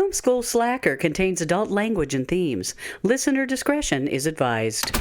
Film School Slacker contains adult language and themes. Listener discretion is advised.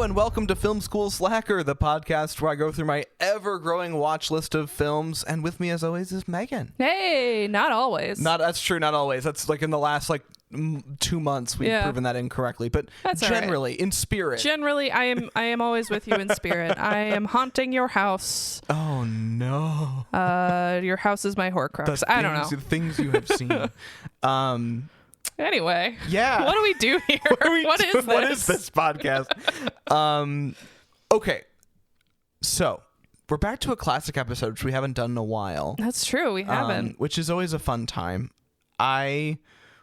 And welcome to Film School Slacker, the podcast where I go through my ever-growing watch list of films, and with me as always is Megan. Hey, not always. That's true, not always. That's like in the last 2 months we've proven that incorrectly, but that's generally, right. In spirit. Generally, I am always with you in spirit. I am haunting your house. Oh no. Your house is my Horcrux. I don't know. The things you have seen. Anyway, yeah. What do we do here? What is this? What is this podcast? Okay, so we're back to a classic episode which we haven't done in a while. That's true, we haven't. Which is always a fun time.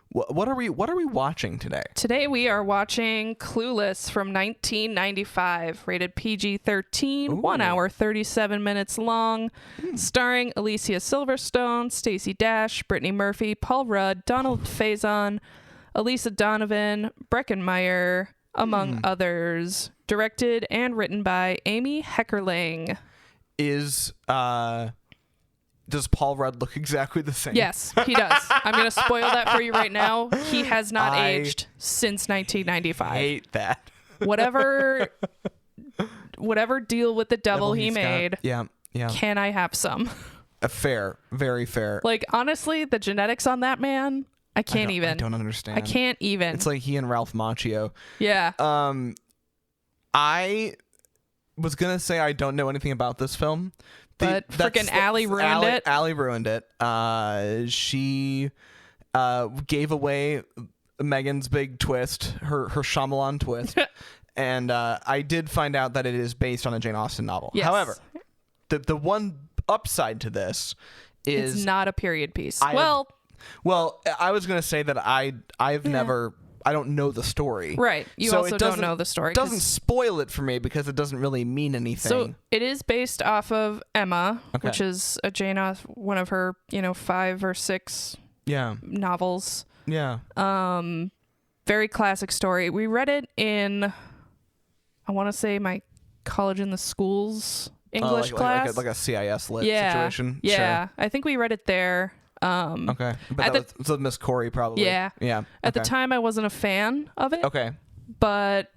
What are we watching today? Today we are watching Clueless from 1995, rated PG-13, 1 hour 37 minutes long, starring Alicia Silverstone, Stacey Dash, Brittany Murphy, Paul Rudd, Donald Faison, Elisa Donovan, Breckin Meyer, among others. Directed and written by Amy Heckerling. Does Paul Rudd look exactly the same? Yes, he does. I'm going to spoil that for you right now. He has not aged since 1995. I hate that. Whatever deal with the devil he made. Yeah. Can I have some? Fair. Very fair. Like, honestly, the genetics on that man, I can't even. I don't understand. I can't even. It's like he and Ralph Macchio. Yeah. I was going to say I don't know anything about this film. But freaking Allie ruined it. Allie ruined it. She gave away Megan's big twist, her Shyamalan twist. And I did find out that it is based on a Jane Austen novel. Yes. However, the one upside to this is... It's not a period piece. Well, I was going to say that I've never... I don't know the story. Right. You also don't know the story. It doesn't spoil it for me because it doesn't really mean anything. So it is based off of Emma, which is a Jane Austen, one of her, 5 or 6 novels. Yeah. Very classic story. We read it in, I want to say, my college in the schools English class. Like a CIS lit situation. Yeah. Sure. I think we read it there. Okay. But was Miss Corey probably. Yeah. Yeah. At the time, I wasn't a fan of it. Okay. But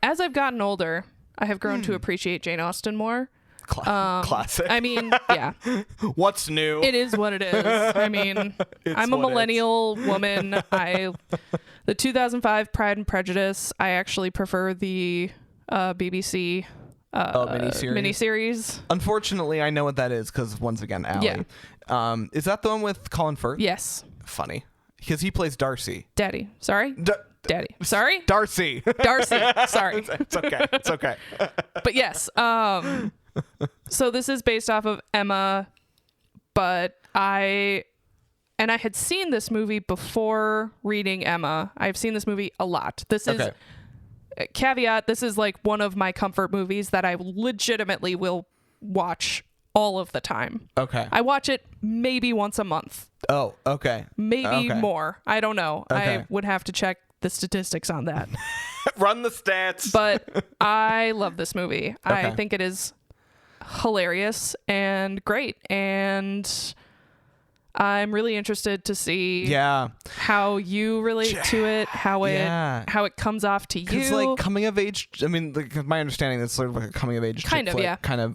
as I've gotten older, I have grown to appreciate Jane Austen more. Classic. I mean, yeah. What's new? It is what it is. I mean, I'm a millennial woman. The 2005 Pride and Prejudice, I actually prefer the BBC miniseries. Unfortunately, I know what that is because, once again, Allie. Yeah. Is that the one with Colin Firth? Yes. Funny. Because he plays Darcy. Daddy. Sorry? Daddy. Sorry? Darcy. Darcy. Sorry. It's okay. It's okay. But yes. So this is based off of Emma, but I had seen this movie before reading Emma. I've seen this movie a lot. This is... Caveat, this is like one of my comfort movies that I legitimately will watch all of the time. Okay. I watch it maybe once a month. Oh, okay. Maybe more. I don't know. Okay. I would have to check the statistics on that. Run the stats. But I love this movie. Okay. I think it is hilarious and great. And I'm really interested to see how you relate to it, how it comes off to you. Because like coming of age, I mean, like, my understanding that's sort of like a coming of age kind of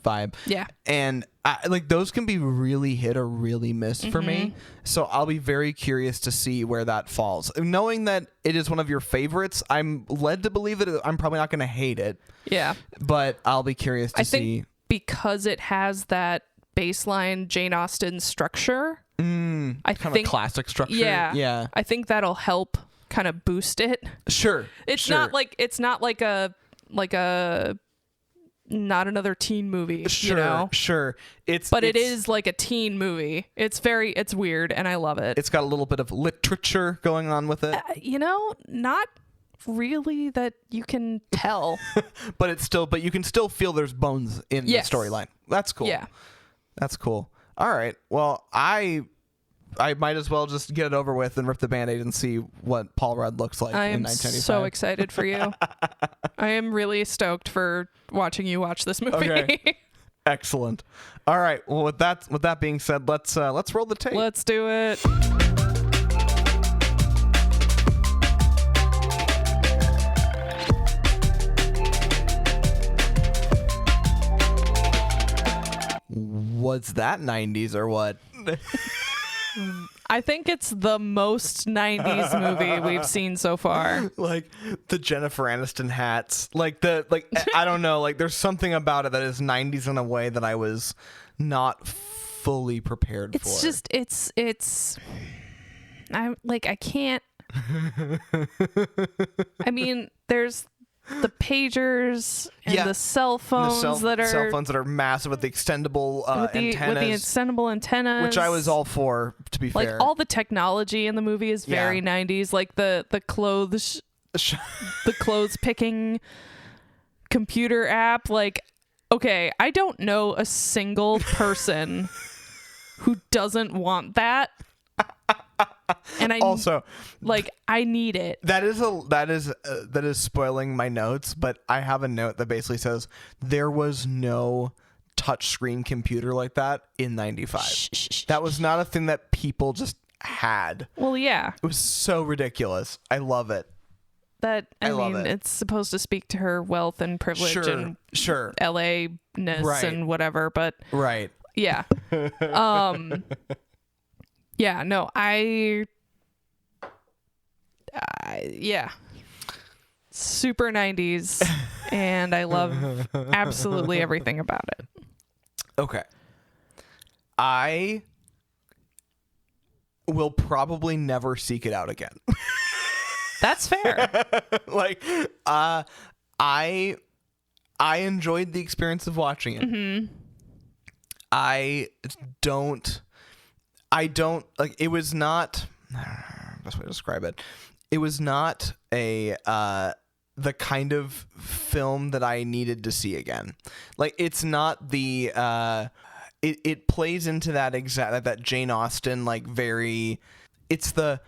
vibe. Yeah. And like those can be really hit or really miss for me. So I'll be very curious to see where that falls. Knowing that it is one of your favorites, I'm led to believe that I'm probably not going to hate it. Yeah. But I'll be curious to see. Think because it has that baseline Jane Austen structure. I think classic structure. Yeah. I think that'll help kind of boost it. Sure. It's not like a not another teen movie. Sure. Sure. It is like a teen movie. It's weird and I love it. It's got a little bit of literature going on with it. Not really that you can tell. but you can still feel there's bones in the storyline. That's cool. Yeah. That's cool. All right. Well, I I might as well just get it over with and rip the Band-Aid and see what Paul Rudd looks like I in am 1995. so excited for you. I am really stoked for watching you watch this movie. Okay. Excellent. All right. Well, with that being said, let's roll the tape. Let's do it. Was that 90s or what? I think it's the most 90s movie we've seen so far. Like the Jennifer Aniston hats. I don't know, like there's something about it that is 90s in a way that I was not fully prepared for. It's just I can't. I mean, there's the pagers and the cell phones that are massive with the extendable antennas. With the extendable antennas, which I was all for, to be fair. Like all the technology in the movie is very 90s. Like the clothes picking computer app. Like, okay, I don't know a single person who doesn't want that. And I also I need it. That is spoiling my notes, but I have a note that basically says there was no touchscreen computer like that in 95. That was not a thing that people just had. Well, yeah. It was so ridiculous. I love it. I mean, it's supposed to speak to her wealth and privilege and LA-ness and whatever, but right. Yeah. Yeah, no, yeah. Super 90s, and I love absolutely everything about it. Okay. I will probably never seek it out again. That's fair. I enjoyed the experience of watching it. Mm-hmm. I don't like, it was not, best way to describe it. It was not the kind of film that I needed to see again. Like, it's not the, it plays into that Jane Austen, like, it's the,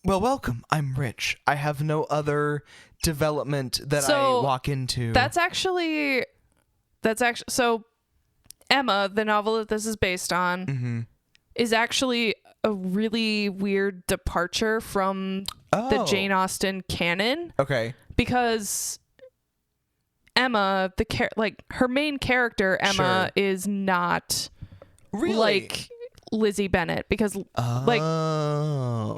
well, welcome, I'm rich. I have no other development that I walk into. So Emma, the novel that this is based on, mm-hmm. is actually a really weird departure from the Jane Austen canon. Okay. Because Emma, her main character, Emma, is not really like Lizzie Bennet. Because,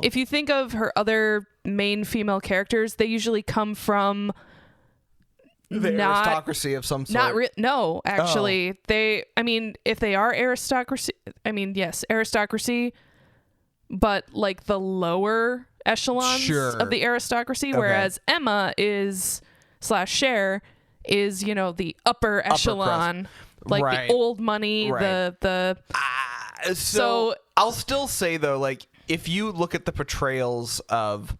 if you think of her other main female characters, they usually come from the aristocracy of some sort. No, actually. If they are aristocracy, yes, aristocracy, but like the lower echelons of the aristocracy, whereas Emma is /Cher is, the upper echelon, like the old money, so I'll still say though, like, if you look at the portrayals of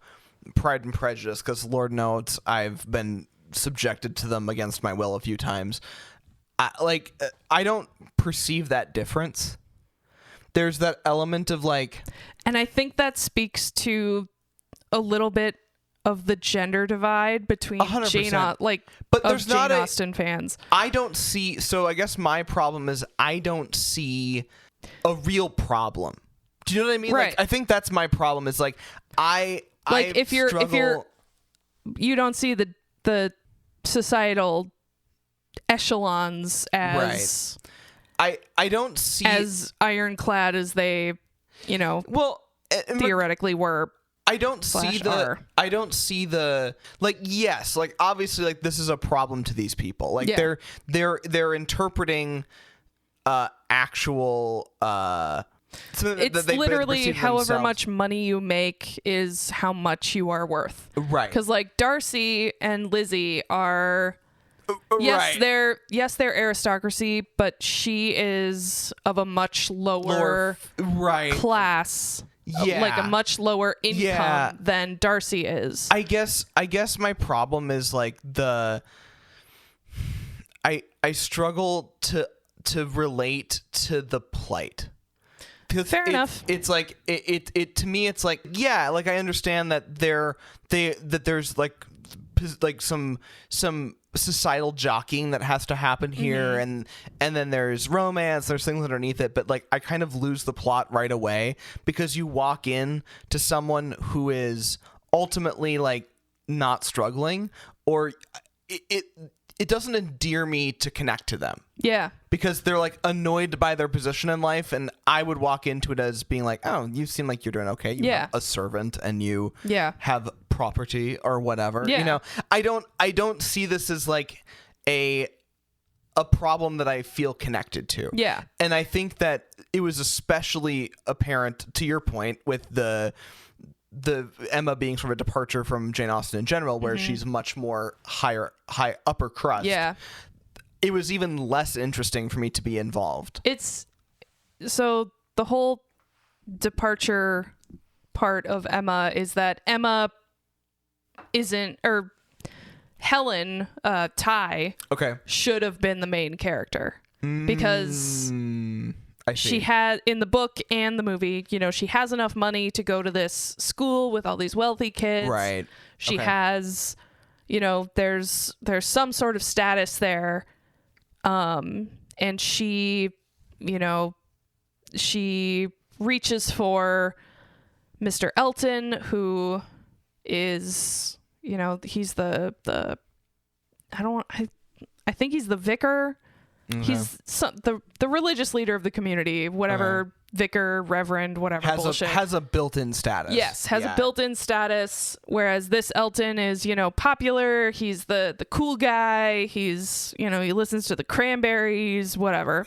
Pride and Prejudice, because Lord knows I've been subjected to them against my will a few times, I don't perceive that difference. There's that element of like, and I think that speaks to a little bit of the gender divide between 100%. Jane Austen fans. I don't see. So I guess my problem is I don't see a real problem. Do you know what I mean? Right. Like, I think that's my problem. Is like if you don't see the societal echelons as I don't see as ironclad as they theoretically were. I don't see the like, yes, like, obviously, like, this is a problem to these people. Like, they're interpreting actual it's literally however much money you make is how much you are worth. Right. Because like Darcy and Lizzie are they're aristocracy, but she is of a much lower class. Like a much lower income than Darcy is. I guess my problem is like I struggle to relate to the plight. Fair enough. It's like it to me. It's like, yeah, like I understand that there's like some societal jockeying that has to happen here, and then there's romance, there's things underneath it, but like I kind of lose the plot right away because you walk in to someone who is ultimately like not struggling, or it doesn't endear me to connect to them. Yeah. Because they're like annoyed by their position in life, and I would walk into it as being like, oh, you seem like you're doing okay. You have a servant and you have property or whatever. Yeah. You know, I don't see this as like a problem that I feel connected to. Yeah. And I think that it was especially apparent, to your point, with the Emma being sort of a departure from Jane Austen in general, where she's much more high upper crust. Yeah. It was even less interesting for me to be involved. So the whole departure part of Emma is that Emma isn't, or Helen, Ty, should have been the main character because she had, in the book and the movie, you know, she has enough money to go to this school with all these wealthy kids. Right. She has, you know, there's some sort of status there. And she, you know, she reaches for Mr. Elton, who is, you know, he's I think he's the vicar. He's the religious leader of the community, whatever, vicar, reverend, whatever bullshit. Has a built-in status. Yes, has a built-in status, whereas this Elton is, you know, popular. He's the cool guy. He's, you know, he listens to the Cranberries, whatever.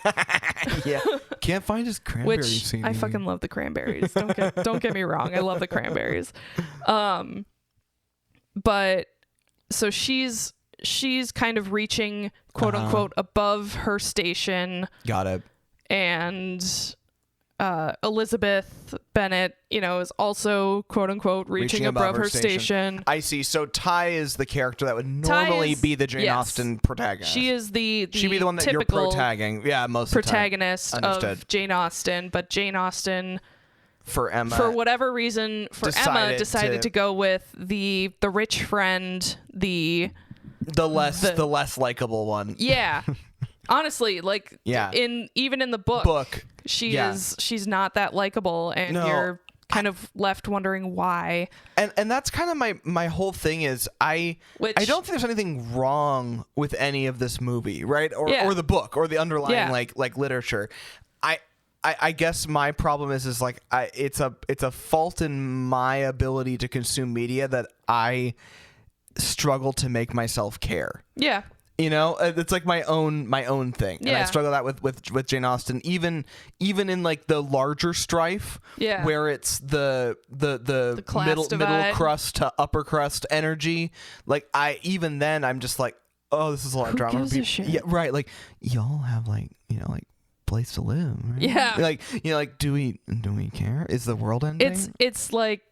Yeah. Can't find his Cranberry Which CD. I fucking love the Cranberries. Don't get me wrong. I love the Cranberries. But so she's kind of reaching, quote unquote, above her station. Got it. And Elizabeth Bennet, you know, is also, quote unquote, reaching above her station. I see. So Ty is the character that would normally be the Jane Austen protagonist. She is she'd be the one that you're protagging. Yeah, most protagonist of the time. of Jane Austen, but Jane Austen, for Emma, for whatever reason, Emma decided to go with the rich friend, the less likable one. Yeah. Honestly, like, even in the book she's not that likable, and you're kind of left wondering why. And that's kind of my whole thing is I don't think there's anything wrong with any of this movie, right? Or the book or the underlying like literature. I guess my problem is like it's a fault in my ability to consume media that I struggle to make myself care. Yeah. You know, it's like my own thing. And I struggle that with Jane Austen, even in like the larger strife, where it's the middle crust to upper crust energy. Like even then I'm just like, oh, this is a lot of drama. Who gives a shit? Yeah, right. Like y'all have like, you know, like place to live. Right? Yeah. Like, you know, like do we care? Is the world ending? It's like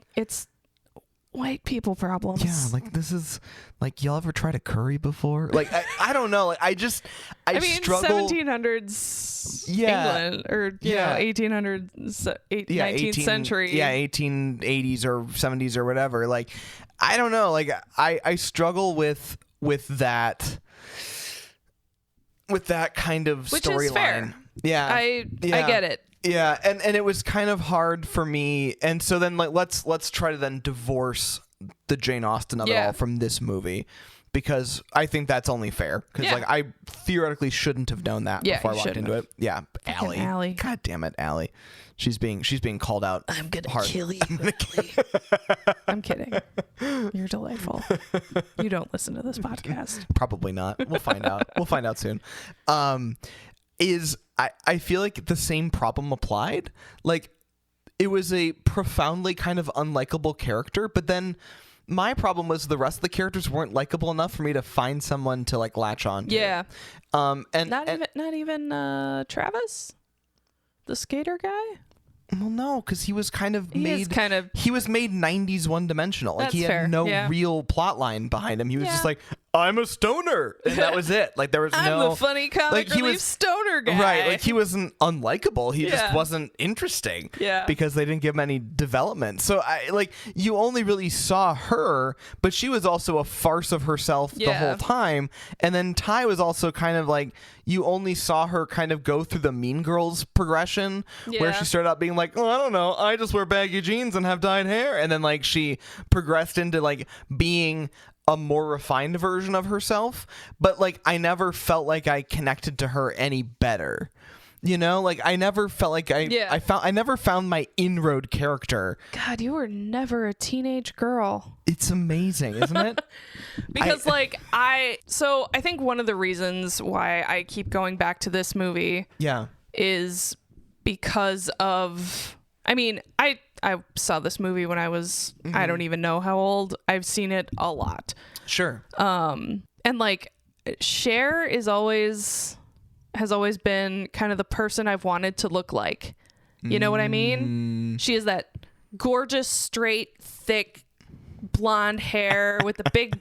white people problems. Yeah, like this is like, y'all ever tried a curry before? Like I don't know. Like I mean, struggle. 1700s England, or you know, 1800s, 19th century. Yeah, 1880s or 70s or whatever. Like I don't know. Like I struggle with that kind of storyline. Which is fair. Yeah, I get it. Yeah, and it was kind of hard for me, and so then like let's try to then divorce the Jane Austen of it all from this movie, because I think that's only fair, because like I theoretically shouldn't have known that before I walked into it. Yeah, Allie. God damn it, Allie. She's being called out. I'm gonna hard. kill you. I'm kidding. You're delightful. You don't listen to this podcast. Probably not. We'll find out. We'll find out soon. I feel like the same problem applied. Like it was a profoundly kind of unlikable character, but then my problem was the rest of the characters weren't likable enough for me to find someone to like latch on to. Yeah. And not even Travis, the skater guy. Well, no, because he was kind of he was made 90s one-dimensional. Like he had no real plot line behind him. He was just like, I'm a stoner, and that was it. Like there was I'm no the funny comic like he relief was stoner guy. right. Like he wasn't unlikable. He just Yeah. wasn't interesting. Yeah. because they didn't give him any development. So you only really saw her, but she was also a farce of herself the Yeah. whole time. And then Ty was also kind of like you only saw her kind of go through the Mean Girls progression, where Yeah. she started out being like, oh, I don't know, I just wear baggy jeans and have dyed hair, and then like she progressed into like being a more refined version of herself. But like I never felt like I connected to her any better. You know, like I never felt like I never found my inroad character. God, you were never a teenage girl. It's amazing, isn't it? Because I think one of the reasons why I keep going back to this movie Yeah. is because of, I mean, I saw this movie when I was, I don't even know how old. I've seen it a lot. Sure. And like Cher has always been kind of the person I've wanted to look like. You know what I mean? She is that gorgeous, straight, thick, blonde hair with the big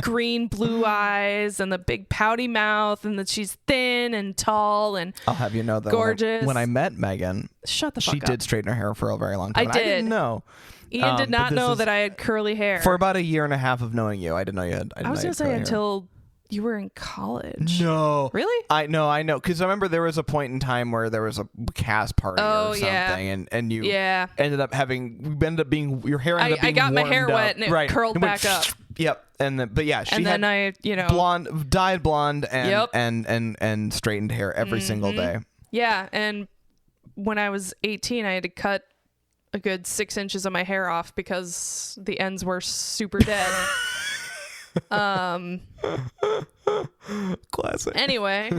green blue eyes and the big pouty mouth, and that she's thin and tall and I'll have you know that gorgeous. when I met Megan, Shut the fuck she up. did straighten her hair for a very long time. I I didn't did. know. Ian did but not this know is- that I had curly hair. For about a year and a half of knowing you, I didn't know you had. I was gonna say until you were in college. No. Really? I know because I remember there was a point in time where there was a cast party or something, yeah. and you Yeah. ended up being your hair ended up being I got my hair warmed up. wet and it right. curled went back up. Yep, but yeah, she And had then dyed blonde and Yep. and straightened hair every single day. Yeah, and when I was 18, I had to cut a good 6 inches of my hair off because the ends were super dead. Classic. Anyway,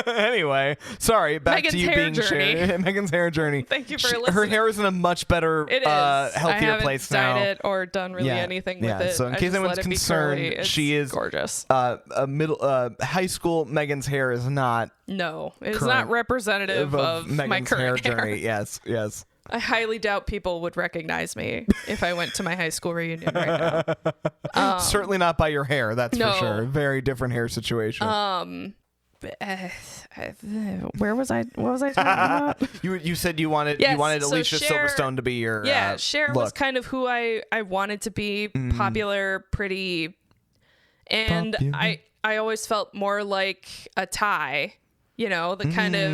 Anyway, sorry. Back Megan's to you hair being journey. Cher. Megan's hair journey. Thank you for Her listening. hair is in a much better, it is. I healthier haven't place dyed now. it or done really anything with it. So in I case just anyone's let it be concerned, curly. It's she is gorgeous. A middle high school. Megan's hair is not No, it's current not representative of Megan's my current hair journey. Yes. I highly doubt people would recognize me if I went to my high school reunion right now. Certainly not by your hair. That's no. for sure. Very different hair situation. Where was I? What was I talking about? You said you wanted Yes, Alicia Cher- Silverstone to be your Yeah, Cher was look. kind of who I wanted to be, popular, pretty, and Popular. I always felt more like a Ty, you know, the kind of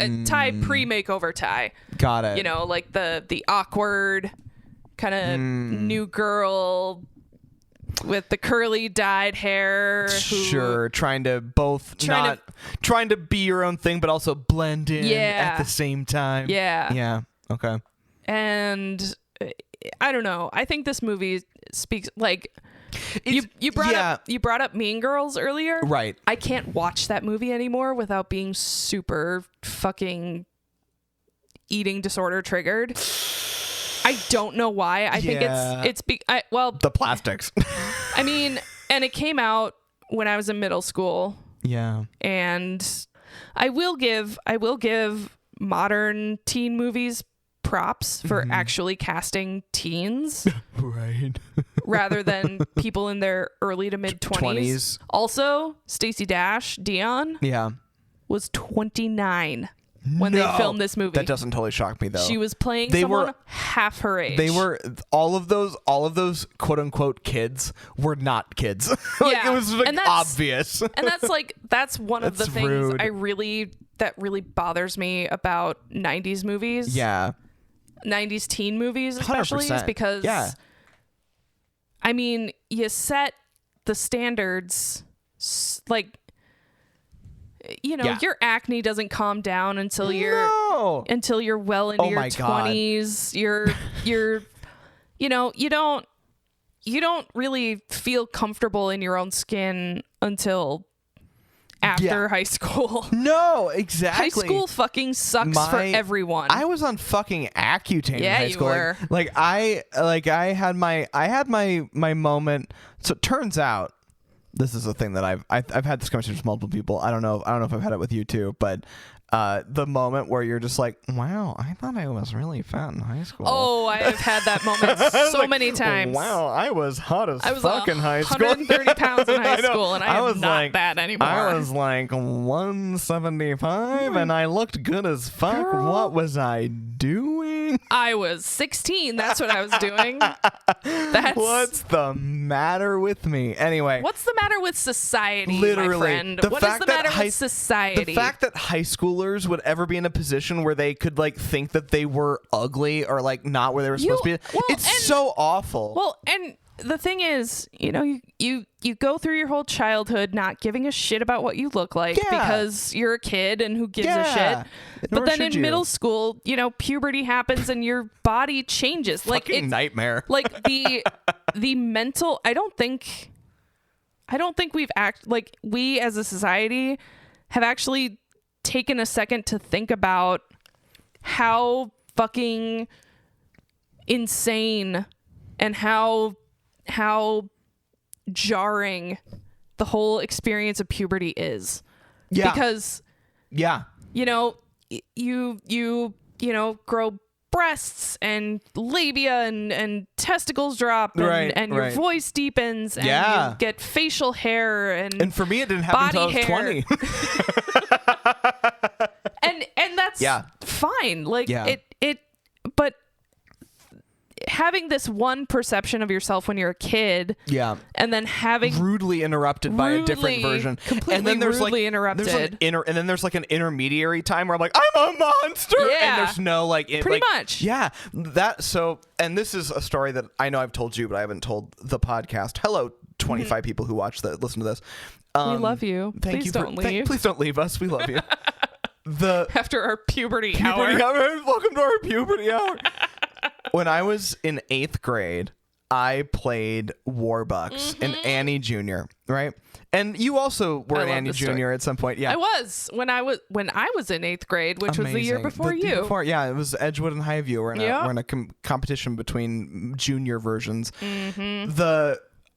a Ty pre-makeover Ty, Got it. you know, like the awkward kind of new girl with the curly dyed hair. Sure, trying to be your own thing, but also blend in Yeah. at the same time. Yeah. Yeah. Okay. And I don't know. I think this movie speaks like you brought up Mean Girls earlier. Right. I can't watch that movie anymore without being super fucking eating disorder triggered. I don't know why. I think The plastics. I mean, and it came out when I was in middle school, Yeah. and I will give modern teen movies props for actually casting teens Right. rather than people in their early to mid 20s. Also, Stacey Dash, Dion, Yeah. was 29 when they filmed this movie. That doesn't totally shock me though. She was playing They someone were- half her age. They were all of those quote unquote kids were not kids. Yeah. It was And that's- obvious. And that's one of the That's things rude. that really bothers me about 90s movies. Yeah. 90s teen movies especially is 100%. because Yeah. I mean, you set the standards like you know, Yeah. your acne doesn't calm down until you're No. well into Oh your my God. 20s. You're you know, you don't really feel comfortable in your own skin until after Yeah. high school. No, exactly. High school fucking sucks for everyone. I was on fucking Accutane in Yeah, high you school. were. Like I had my moment. So it turns out this is a thing that I've had this conversation with multiple people. I don't know if I've had it with you too, but the moment where you're just like, wow, I thought I was really fat in high school. Oh, I have had that moment so like, many times. Wow, I was hot as I was fuck in high school. 130 pounds in high I know. school, and I am was not like, that anymore. I was like 175, and I looked good as fuck. Girl. What was I doing? I was 16. That's what I was doing. What's the matter with me? Anyway. What's the matter with society, Literally, my friend? the What is fact the that matter with society? The fact that high schoolers would ever be in a position where they could like think that they were ugly or like not where they were supposed to be, it's so awful. Well, and the thing is, you go through your whole childhood not giving a shit about what you look like because you're a kid and who gives a shit. But then in middle school, puberty happens and your body changes. Fucking like nightmare. Like the mental. I don't think we as a society have actually taken a second to think about how fucking insane and how jarring the whole experience of puberty is. Yeah. Because you grow breasts and labia and testicles drop and your voice deepens and you get facial hair and for me it didn't happen until I was 20. and that's fine. But having this one perception of yourself when you're a kid, and then having rudely interrupted by a different version, completely and then there's rudely interrupted. and then there's like an intermediary time where I'm like, I'm a monster, and there's no pretty much, and this is a story that I know I've told you, but I haven't told the podcast. Hello, 25 people who listen to this. We love you. Please don't leave. Please don't leave us. We love you. After our puberty hour. Welcome to our puberty hour. When I was in 8th grade, I played Warbucks in Annie Jr., right? And you also were in Annie Jr. at some point. Yeah, I was when I was in 8th grade, which was the year before you. It was Edgewood and Highview. We're in a competition between junior versions.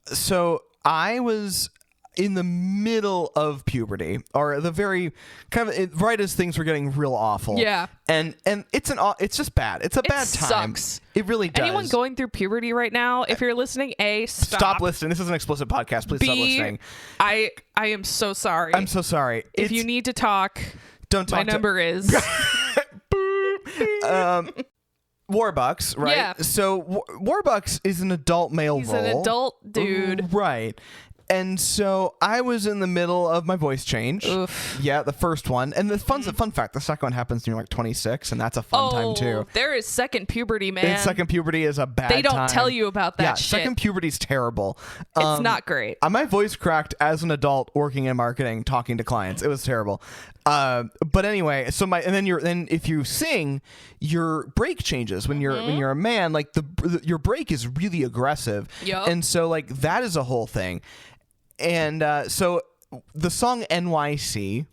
So I was in the middle of puberty, or the very kind of right as things were getting real awful. Yeah. And it's just bad. It's a bad time. Sucks. It really does. Anyone going through puberty right now, if you're listening, stop listening. This is an explicit podcast. Please stop listening. I am so sorry. I'm so sorry. If you need to talk, don't talk. My number is Warbucks, right? Yeah. So Warbucks is an adult male role. He's an adult dude. Right. And so I was in the middle of my voice change. Oof. Yeah, the first one. And the fun fact, the second one happens when you're like 26, and that's a fun time too. There is second puberty, man. And second puberty is a bad time. They don't tell you about that shit. Second puberty's terrible. It's not great. My voice cracked as an adult working in marketing, talking to clients. It was terrible. But anyway, so then if you sing, your break changes when you're a man. Like your break is really aggressive. Yep. And so like that is a whole thing. And so the song NYC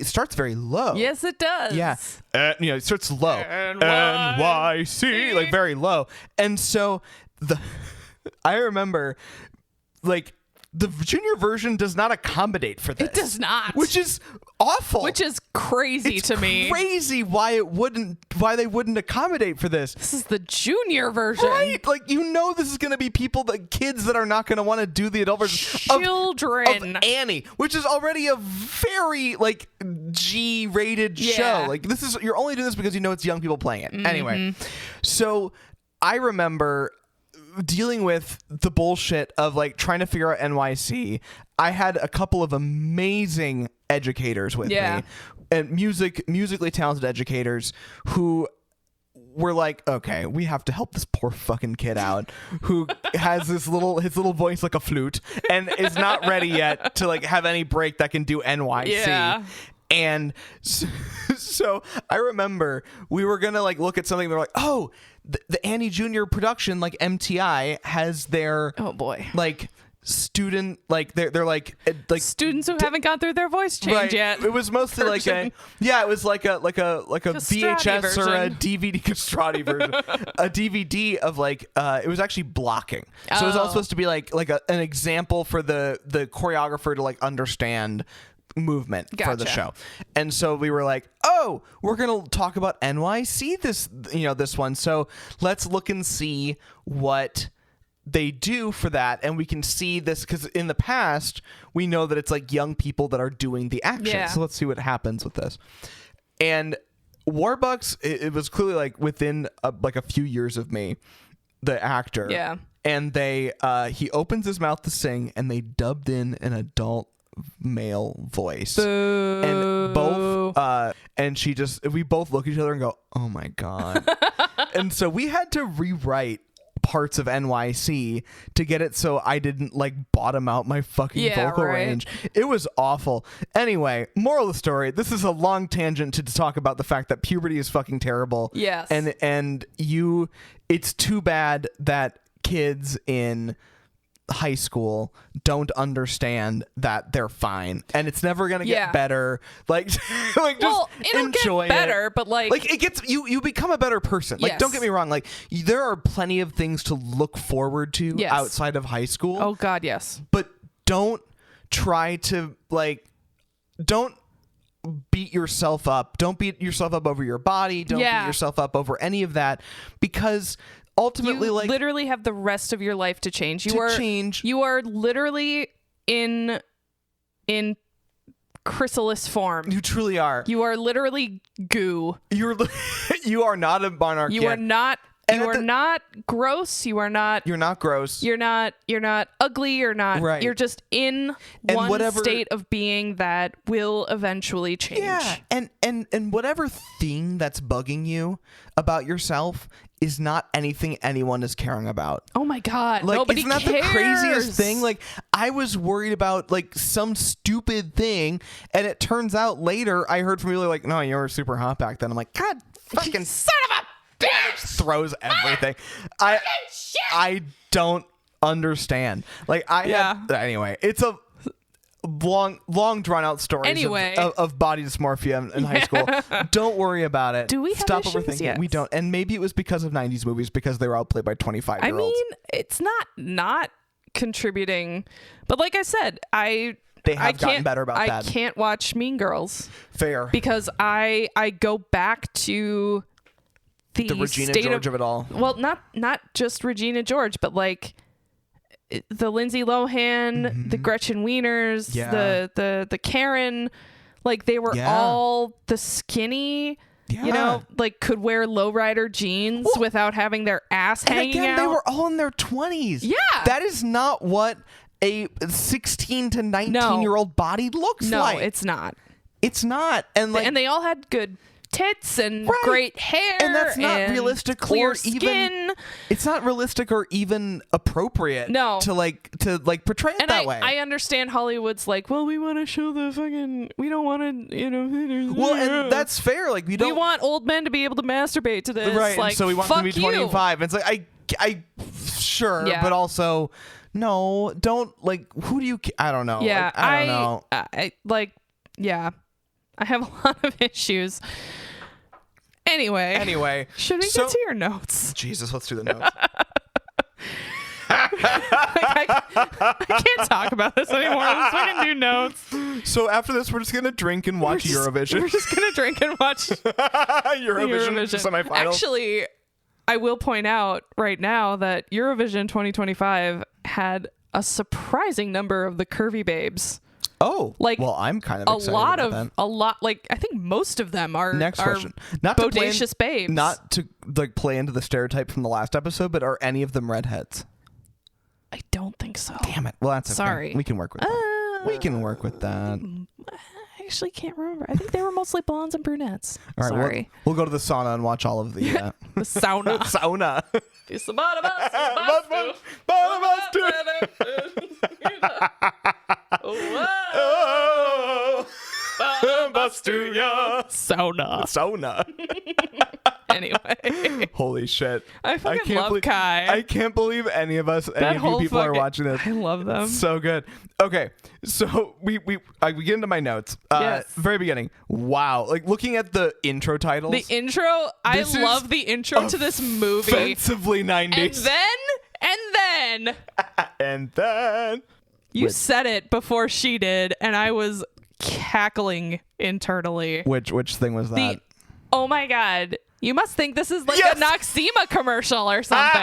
starts very low. Yes, it does. Yeah. It starts low. NYC, like very low. And so I remember like the junior version does not accommodate for this. It does not. Which is awful. Which is crazy to me. It's crazy why they wouldn't accommodate for this. This is the junior version. Right. Like, this is going to be kids that are not going to want to do the adult version. Children. Of Annie, which is already a very, G-rated show. Like, you're only doing this because it's young people playing it. Anyway, so I remember dealing with the bullshit of trying to figure out NYC. I had a couple of amazing educators with me, and musically talented educators who were like, okay, we have to help this poor fucking kid out who has his little voice like a flute and is not ready yet to have any break that can do NYC. Yeah. And so I remember we were gonna look at something. They're like, oh, the Annie Jr. production, MTI has their student they're students who haven't gone through their voice change yet. It was mostly it was like a VHS version. or a DVD castrati version, a DVD of it was actually blocking. So it was all supposed to be an example for the choreographer to understand movement for the Gotcha. show. And so we were like, oh, we're going to talk about NYC this one. So let's look and see what they do for that. And we can see this because in the past, we know that it's like young people that are doing the action. Yeah. So let's see what happens with this. And Warbucks, it was clearly like within a few years of me, the actor. Yeah. And he opens his mouth to sing and they dubbed in an adult male voice. Boo. And both we both look at each other and go, oh my God. And so we had to rewrite parts of NYC to get it so I didn't like bottom out my fucking vocal range. It was awful. Anyway, moral of the story, this is a long tangent to talk about the fact that puberty is fucking terrible. Yes. And it's too bad that kids in high school don't understand that they're fine and it's never gonna get better. Like just it'll enjoy get better, but like it gets you become a better person. Like don't get me wrong, like there are plenty of things to look forward to outside of high school. Oh God, yes. But don't try to don't beat yourself up. Don't beat yourself up over your body. Don't beat yourself up over any of that, because ultimately, you literally have the rest of your life to change. You are literally in chrysalis form. You truly are. You are literally goo. You are not a monarch. You are not. You are not gross. You are not. You're not gross. You're not ugly. You're not. Right. You're just in one state of being that will eventually change. Yeah. And whatever thing that's bugging you about yourself is not anything anyone is caring about. Oh my God. Like, Nobody isn't that cares. the craziest thing? Like, I was worried about like some stupid thing, and it turns out later I heard from you like, no, you were super hot back then. I'm like, God fucking son of a bitch. Throws everything. I don't understand. Like anyway, it's a long drawn out story of body dysmorphia in high school. Don't worry about it. Do we have Stop issues? overthinking? Yes. We don't. And maybe it was because of 90s movies, because they were all played by 25-year-olds. I mean, it's not contributing, but like I said, they have gotten better about that. I can't watch Mean Girls. Fair. Because I go back to the Regina state George of it all. Well, not just Regina George, but like the Lindsay Lohan, the Gretchen Wieners, the Karen, like they were all the skinny, you know, like could wear lowrider jeans without having their ass hanging out. They were all in their 20s. Yeah. That is not what a 16 to 19-year-old body looks like. No, it's not. It's not. And they all had good tits and great hair, and that's not realistic, clear or skin. Even it's not realistic or even appropriate to portray it that way. I understand Hollywood's like, well, we want to show the fucking, we don't want to, you know, well, and that's fair. Like we want old men to be able to masturbate to this, right? Like, so we want them to be 25. It's like I sure, but also no, don't like. Who do you? I don't know. Yeah, like, I don't know. I have a lot of issues. Anyway, should we get to your notes? Jesus, let's do the notes. I can't talk about this anymore. Let's fucking do notes. So after this, we're just gonna drink and watch Eurovision. We're just gonna drink and watch Eurovision semifinals. Actually, I will point out right now that Eurovision 2025 had a surprising number of the curvy babes. Oh, like, well, I'm kind of excited about that. Like I think most of them are next question. Not bodacious babes. Not to like play into the stereotype from the last episode, but are any of them redheads? I don't think so. Damn it. Well, that's okay. Sorry. We can work with that. We can work with that. I actually can't remember. I think they were mostly blondes and brunettes. All right, sorry. We'll go to the sauna and watch all of the the sauna. Sauna. Sauna. Anyway. Holy shit. I fucking love Kai. I can't believe any of you people are watching this. I love them. So good. Okay. So we get into my notes. Yes. Very beginning. Wow. Like looking at the intro titles. The intro, I love the intro to this movie. Offensively 90s. And then and then you said it before she did, and I was cackling internally. Which thing was that? Oh my God. You must think this is like Yes! a Noxema commercial or something.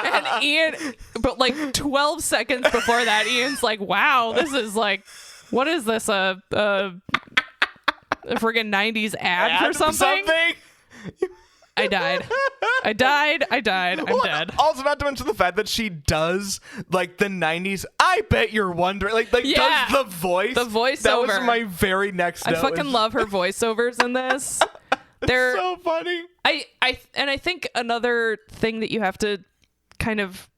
And Ian, but like 12 seconds before that, Ian's like, wow, this is like, what is this? A friggin' 90s ad for something? I died. I'm dead. Also, not to mention the fact that she does like the 90s. I bet you're wondering, like Yeah. does the voice. The voiceover. That was my very next note. I fucking love her voiceovers in this. They're so funny. I think another thing that you have to kind of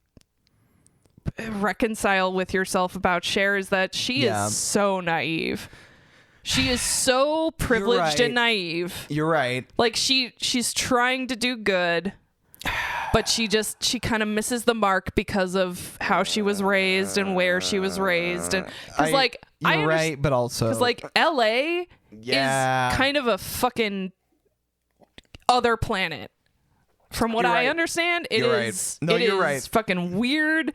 reconcile with yourself about Cher is that she is so naive. She is so privileged and naive. You're right. Like she's trying to do good, but she kind of misses the mark because of how she was raised and where she was raised, and because like you're right, but also because like LA is kind of a fucking other planet. From what I understand, it is fucking weird,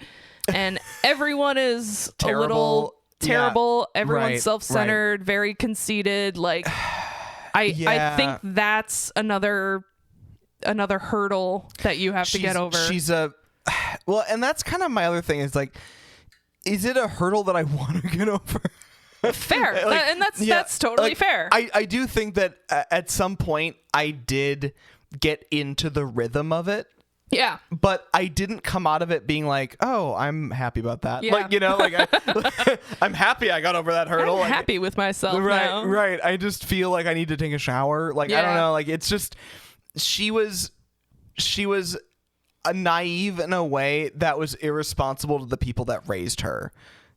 and everyone is a little terrible. Everyone's self-centered, very conceited. Like I think that's another hurdle that you have to get over. Well, and that's kind of my other thing is like, is it a hurdle that I want to get over? Fair. And that's totally fair. I do think that at some point I did get into the rhythm of it. Yeah. But I didn't come out of it being like, oh, I'm happy about that. Yeah. Like, you know, like I'm happy I got over that hurdle. I'm happy with myself now. Right. I just feel like I need to take a shower. Like, I don't know. Like, it's just, she was a naive in a way that was irresponsible to the people that raised her.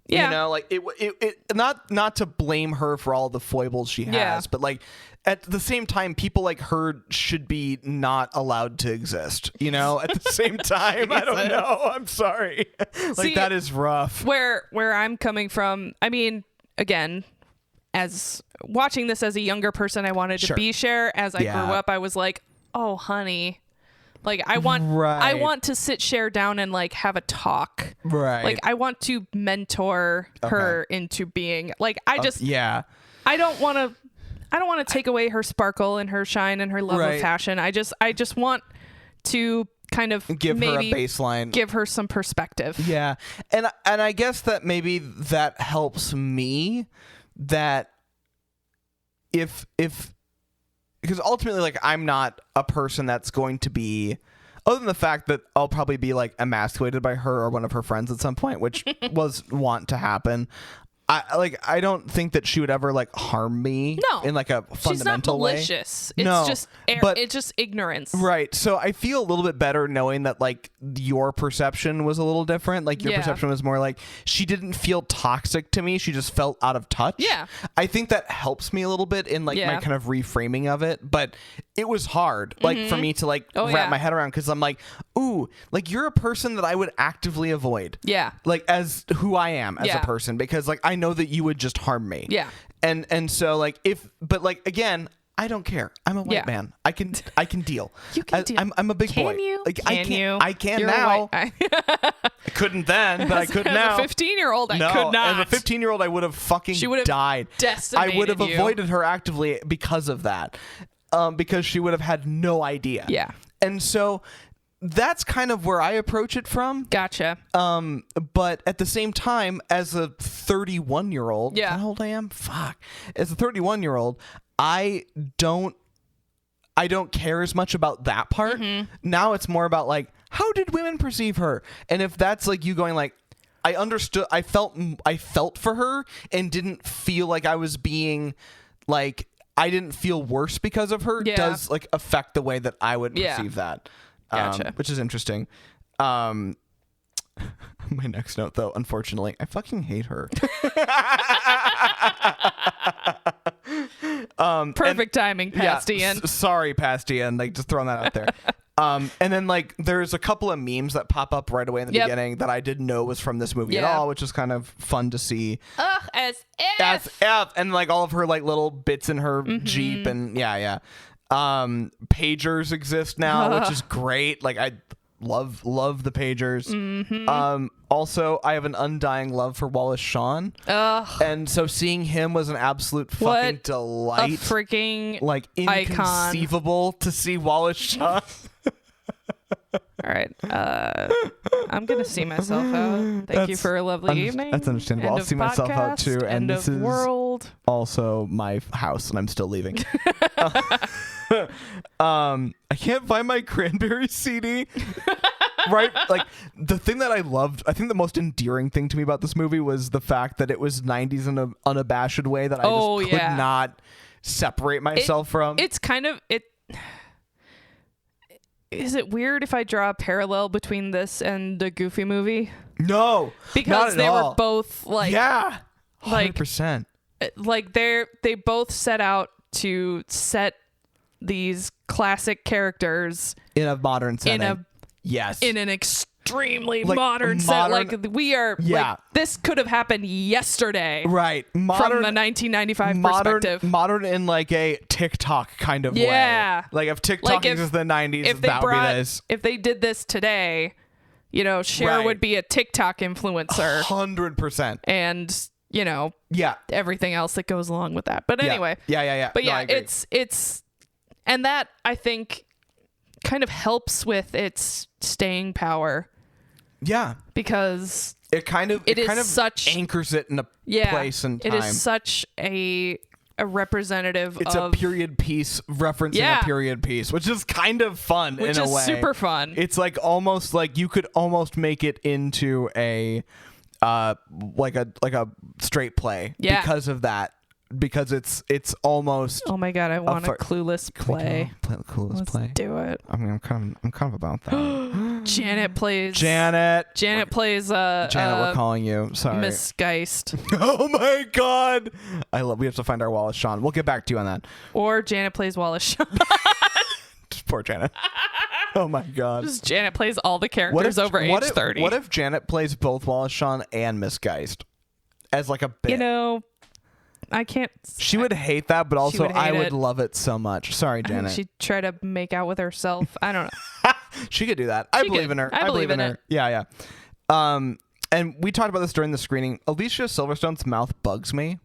Yeah. You know, like it not to blame her for all the foibles she has, but like at the same time, people like her should be not allowed to exist, you know, at the same time. I don't know. I'm sorry. Like, that is rough. Where I'm coming from, I mean, again, as watching this as a younger person, I wanted to be Cher. As I grew up, I was like, oh, honey. Like, I want to sit Cher down and like have a talk. Right. Like, I want to mentor her into being like, I don't want to take away her sparkle and her shine and her love of fashion. I just want to kind of give her a baseline, give her some perspective. Yeah. And I guess that maybe that helps me, that if because ultimately, like, I'm not a person that's going to be, other than the fact that I'll probably be like emasculated by her or one of her friends at some point, which was want to happen. I don't think that she would ever like harm me in like a fundamental way. She's not malicious. It's just ignorance. Right. So I feel a little bit better knowing that like your perception was a little different. Like your perception was more like, she didn't feel toxic to me. She just felt out of touch. Yeah. I think that helps me a little bit in like my kind of reframing of it. But it was hard like for me to like wrap my head around, because I'm like, ooh, like you're a person that I would actively avoid. Yeah. Like as who I am as a person, because like I know that you would just harm me. Yeah. And so like but like again, I don't care. I'm a white man. I can deal. You can deal. I'm a big boy. Can you? Like I can You're now. I couldn't then, but I could now. As a 15-year-old, I no, could not. As a 15-year-old, I would have fucking died. Decimated I would have you. avoided her actively because of that. Because she would have had no idea. Yeah. And so that's kind of where I approach it from. Gotcha. But at the same time, as a 31-year-old, how old I am? Fuck. As a 31-year-old, I don't care as much about that part. Now it's more about like, how did women perceive her? And if that's like you going like, I understood, I felt for her and didn't feel like I was being like, I didn't feel worse because of her, does like affect the way that I would perceive that. Gotcha. Which is interesting. My next note, though, unfortunately, I fucking hate her. Perfect timing, past Ian. Sorry, past Ian. Like, just throwing that out there. And then like there's a couple of memes that pop up right away in the beginning that I didn't know was from this movie at all, which is kind of fun to see. Ugh, as if. And like all of her like little bits in her Jeep and pagers exist now, which is great. Like love the pagers. Mm-hmm. Also, I have an undying love for Wallace Shawn. Ugh. And so seeing him was an absolute fucking delight. A freaking like inconceivable to see Wallace Shawn. All right. I'm going to see myself out. Thank you for a lovely evening. That's understandable. End I'll of see myself out podcast, too. And end this of is world. also my house, and I'm still leaving. I can't find my Cranberry CD. Right? Like, the thing that I loved, I think the most endearing thing to me about this movie was the fact that it was 90s in an unabashed way that I just could not separate myself from. It's kind of... Is it weird if I draw a parallel between this and the Goofy movie? No, because they were both like 100%. Like they both set out to set these classic characters in a modern setting. In an extremely modern set. Like we are like this could have happened yesterday. Right. From the 1995 perspective. Modern in like a TikTok kind of way. Like if TikTok is the 90s, that would be this. If they did this today, Cher would be a TikTok influencer. 100%. And, everything else that goes along with that. But anyway. Yeah. But it's and that I think kind of helps with its staying power. Yeah. Because it kind of such anchors it in a place and time. It is such a representative it's of... a period piece referencing a period piece, which is kind of fun in a way. Which is super fun. It's like almost like you could almost make it into a like a straight play because of that. Because it's almost... Oh my god, I want a Clueless play. Play the Clueless Let's play. do it. I mean, I'm kind of about that. Janet plays... Janet plays... Janet, we're calling you. Sorry. Miss Geist. Oh my god. We have to find our Wallace Shawn. We'll get back to you on that. Or Janet plays Wallace Shawn. Just poor Janet. Oh my god. Just Janet plays all the characters over age 30. What if Janet plays both Wallace Shawn and Miss Geist? As like a bit. I can't... She would hate that, but also I would love it so much. Sorry, Janet. She'd try to make out with herself. I don't know. She could do that. I believe in her. I believe in her. it. Yeah. And we talked about this during the screening. Alicia Silverstone's mouth bugs me,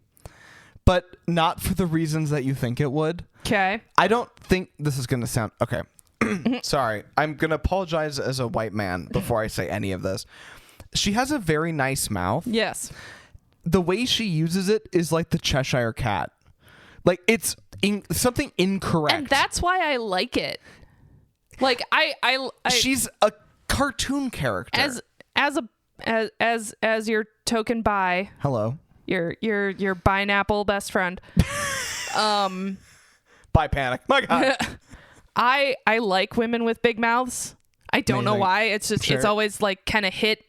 but not for the reasons that you think it would. Okay. I don't think this is going to sound... Okay. Sorry. I'm going to apologize as a white man before I say any of this. She has a very nice mouth. Yes. The way she uses it is like the Cheshire Cat. Like it's something incorrect. And that's why I like it. Like I she's a cartoon character. As your token bi. Hello. Your pineapple best friend. Bi panic. My god. I like women with big mouths. I don't know why. It's just it's always like kind of hit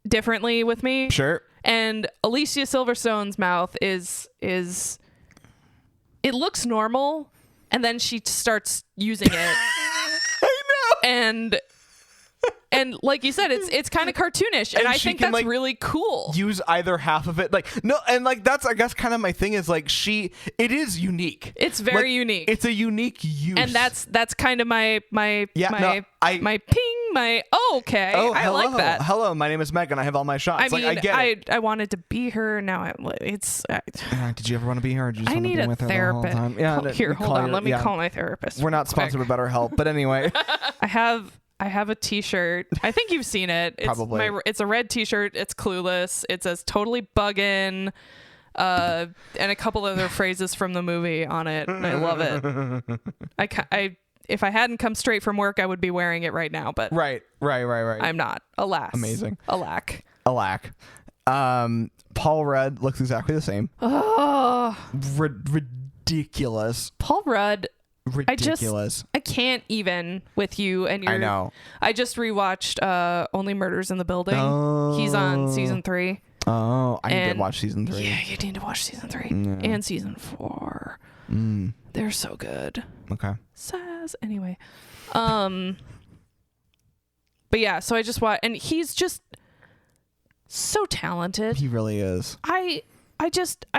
differently with me. Sure. And Alicia Silverstone's mouth is it looks normal, and then she starts using it. I know. And like you said, it's kind of cartoonish, and I think that's like really cool. Use either half of it, that's I guess kind of my thing is like it is unique. It's very unique. It's a unique use, and that's kind of my ping. Okay. Oh, I like that. Hello, my name is Meghan. I have all my shots. I mean, I get it. I wanted to be her. Now it's. Did you ever want to be her? Or did you just I want need to be a with therapist. Her the whole time? Yeah. Here, hold on. Let me call my therapist. We're not sponsored by BetterHelp, but anyway. I have a T-shirt. I think you've seen it. It's Probably. It's a red T-shirt. It's Clueless. It says "totally buggin'," and a couple other phrases from the movie on it. And I love it. If I hadn't come straight from work, I would be wearing it right now. But right. I'm not. Alas. Amazing. Alack. Paul Rudd looks exactly the same. Oh. Ridiculous. Paul Rudd. Ridiculous. I can't even with you and your... I know. I just rewatched Only Murders in the Building. Oh. He's on season 3. Oh, I did watch season 3. Yeah, you need to watch season 3 and season 4. They're so good. Okay. Says anyway. But yeah, so I just watched, and he's just so talented. He really is. I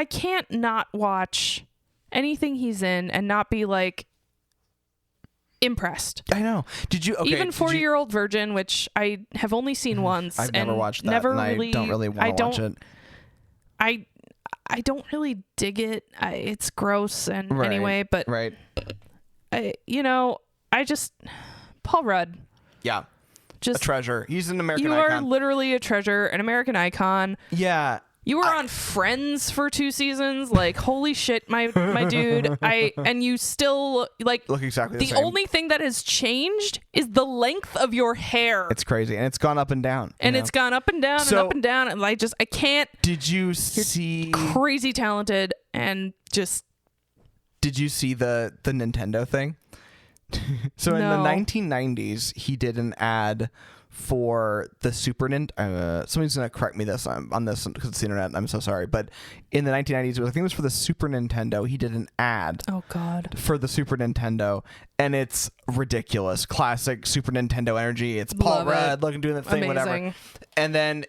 can't not watch anything he's in and not be like, impressed. I know. Did you? Okay, Even did 40-Year-Old Virgin, which I have only seen once. I've never and watched that. Never and really. I don't really want to watch it. I don't really dig it. It's gross and Right, anyway, but right. I just Paul Rudd. Yeah. Just a treasure. He's an American you icon. are literally a treasure, an American icon. Yeah. You were on Friends for 2 seasons. Like, holy shit, my dude. And you still look exactly the same. The only thing that has changed is the length of your hair. It's crazy, and it's gone up and down. And it's gone up and down and up and down, and I can't. Did you see? Crazy talented, and just. Did you see the Nintendo thing? So in the 1990s, he did an ad for the Super Nintendo. Somebody's gonna correct me on this because it's the internet. I'm so sorry, but in the 1990s, I think it was for the Super Nintendo. He did an ad. Oh God. For the Super Nintendo, and it's ridiculous. Classic Super Nintendo energy. It's Paul Rudd doing the thing, whatever. And then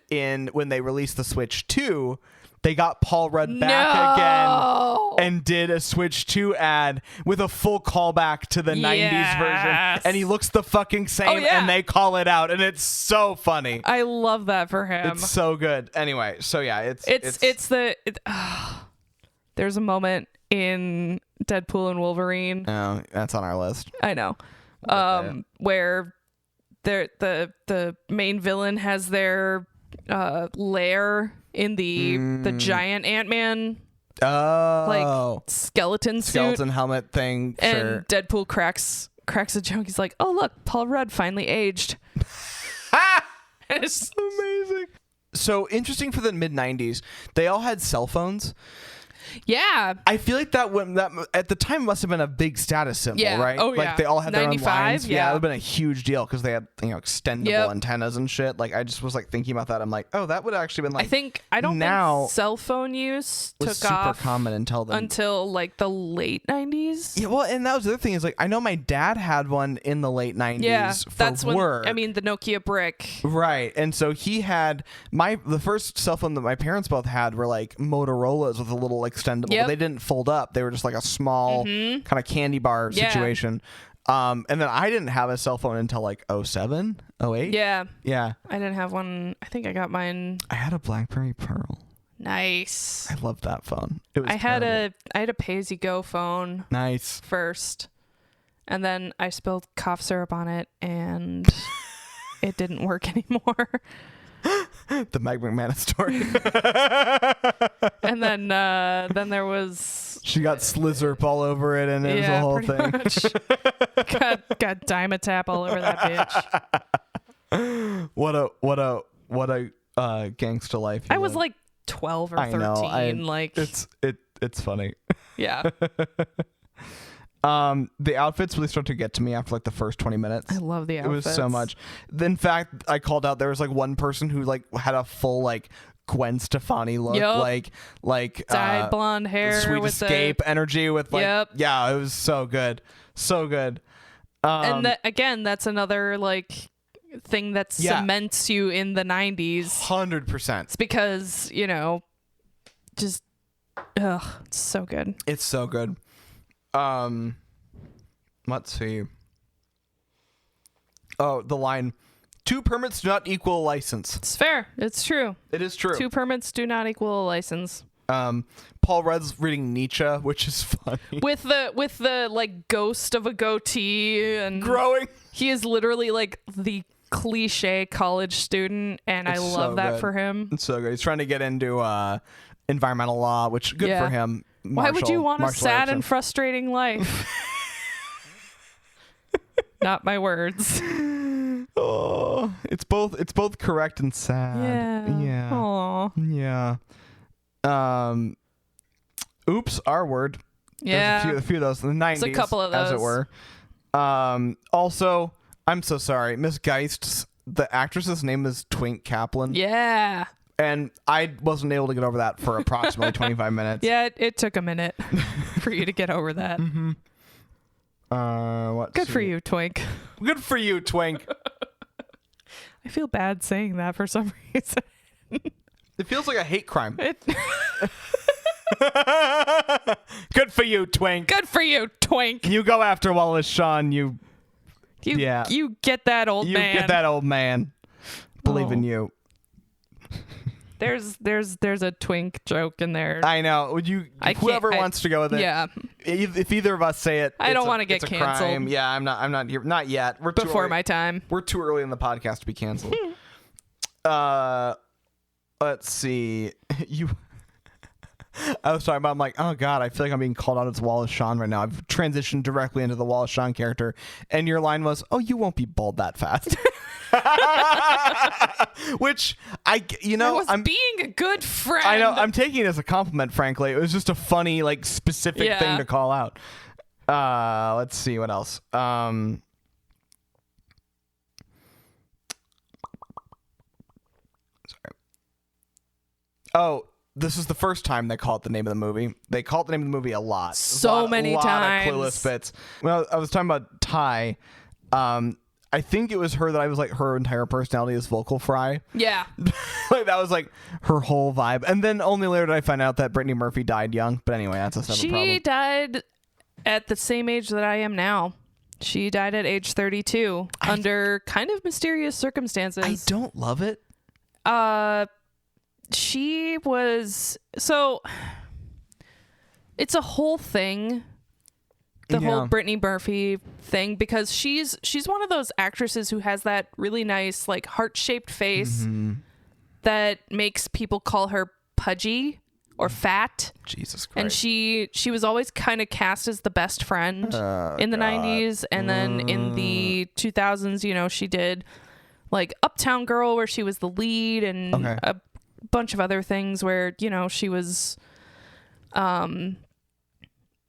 when they released the Switch 2. They got Paul Rudd back again and did a Switch 2 ad with a full callback to the 90s version. And he looks the fucking same, and they call it out. And it's so funny. I love that for him. It's so good. Anyway, so yeah, there's a moment in Deadpool and Wolverine. Oh, that's on our list. I know. Where the main villain has their lair in the giant Ant-Man skeleton helmet thing. And sure. Deadpool cracks a joke. He's like, "Oh look, Paul Rudd finally aged." It's amazing. So interesting for the mid-90s. They all had cell phones. Yeah. I feel like that at the time must have been a big status symbol, right? Oh, like they all had their own lines. Yeah, it would have been a huge deal because they had extendable antennas and shit. Like I just was thinking about that. I'm like, oh, that would have actually been like. I don't think cell phone use was took super off common until the late 90s. Yeah, well, and that was the other thing is I know my dad had one in the late 90s for that's work. The Nokia brick. Right, and so he had the first cell phone that my parents both had were like Motorola's with a little extendable. But they didn't fold up. They were just like a small kind of candy bar situation. And then I didn't have a cell phone until like 07, 08. Yeah. Yeah. I didn't have one. I think I got mine. I had a BlackBerry Pearl. Nice. I loved that phone. It was I had a pay-as-you-go phone. Nice. First. And then I spilled cough syrup on it and it didn't work anymore. The Meg McManus story. And then there was she got Slizzerp all over it, and it was a whole thing. got Dimetap all over that bitch. What a gangsta life. I was like 12 or 13. I know. It's funny. Yeah. The outfits really start to get to me after like the first 20 minutes. I love the outfits. It was so much. In fact, I called out there was like one person who had a full like Gwen Stefani look, like dyed blonde hair, Sweet with Escape energy with it was so good, so good. And again, that's another like thing that cements you in the 90s. 100%. It's because just it's so good. It's so good. Let's see. Oh, the line, 2 permits do not equal a license. It's fair. It's true. It is true. 2 permits do not equal a license. Paul Rudd's reading Nietzsche, which is funny. With the like ghost of a goatee and growing. He is literally like the cliche college student, and I love that for him. It's so good. He's trying to get into environmental law, which good for him. Why would you want a sad and frustrating life? Not my words. Oh, it's both correct and sad. Yeah. Aww. Yeah. Oops, our word. Yeah. There's a few of those in the 90s. There's a couple of those. As it were. Also, I'm so sorry. Miss Geist, the actress's name is Twink Kaplan. Yeah. And I wasn't able to get over that for approximately 25 minutes. Yeah, it took a minute for you to get over that. Mm-hmm. Good for you, Twink. Good for you, Twink. I feel bad saying that for some reason. It feels like a hate crime. Good for you, Twink. Good for you, Twink. You go after Wallace Shawn, you You get that old man. You get that old man. Believe in you. There's a twink joke in there. I know. Whoever wants to go with it. Yeah. If either of us say it, I don't want to get it's a canceled. crime. Yeah, I'm not here. Not yet. We're too before early. my time. We're too early in the podcast to be canceled. Let's see. I was talking about, I'm like, oh God, I feel like I'm being called out as Wallace Shawn right now. I've transitioned directly into the Wallace Shawn character. And your line was, oh, you won't be bald that fast. Which I'm being a good friend. I know. I'm taking it as a compliment, frankly. It was just a funny, like, specific thing to call out. Let's see what else. Sorry. Oh, this is the first time they call it the name of the movie. They call it the name of the movie a lot. Many times. Of Clueless bits. Well, I was talking about Ty. I think it was her that I was like, her entire personality is vocal fry. Yeah. Like that was like her whole vibe. And then only later did I find out that Brittany Murphy died young. But anyway, that's a separate problem. She died at the same age that I am now. She died at age 32 under kind of mysterious circumstances. I don't love it. She was it's a whole thing, the whole Brittany Murphy thing, because she's one of those actresses who has that really nice like heart-shaped face that makes people call her pudgy or fat. Jesus Christ. And she was always kind of cast as the best friend in the 90s, and then in the 2000s, she did like Uptown Girl where she was the lead, and a bunch of other things where she was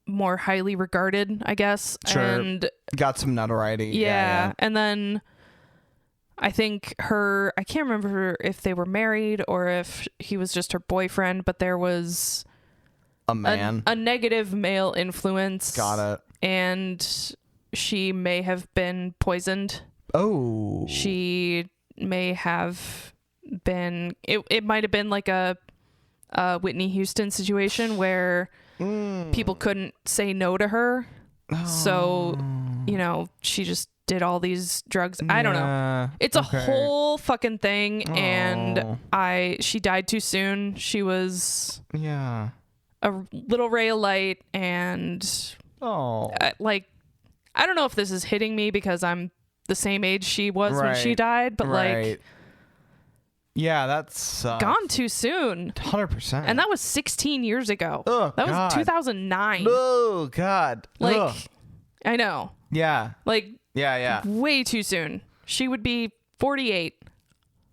more highly regarded, I guess. Sure. And got some notoriety. Yeah. And then I think I can't remember if they were married or if he was just her boyfriend, but there was a man, a negative male influence. Got it. And she may have been poisoned. Oh. She may have been, it might have been like a Whitney Houston situation where people couldn't say no to her. So, she just did all these drugs. I don't know. It's a whole fucking thing. And she died too soon. She was a little ray of light, and I don't know if this is hitting me because I'm the same age she was when she died, but like, yeah, that's gone too soon. 100%. And that was 16 years ago. Oh, that God. was 2009. Oh God. Like, ugh. I know. Yeah. Like, yeah. way too soon. She would be 48.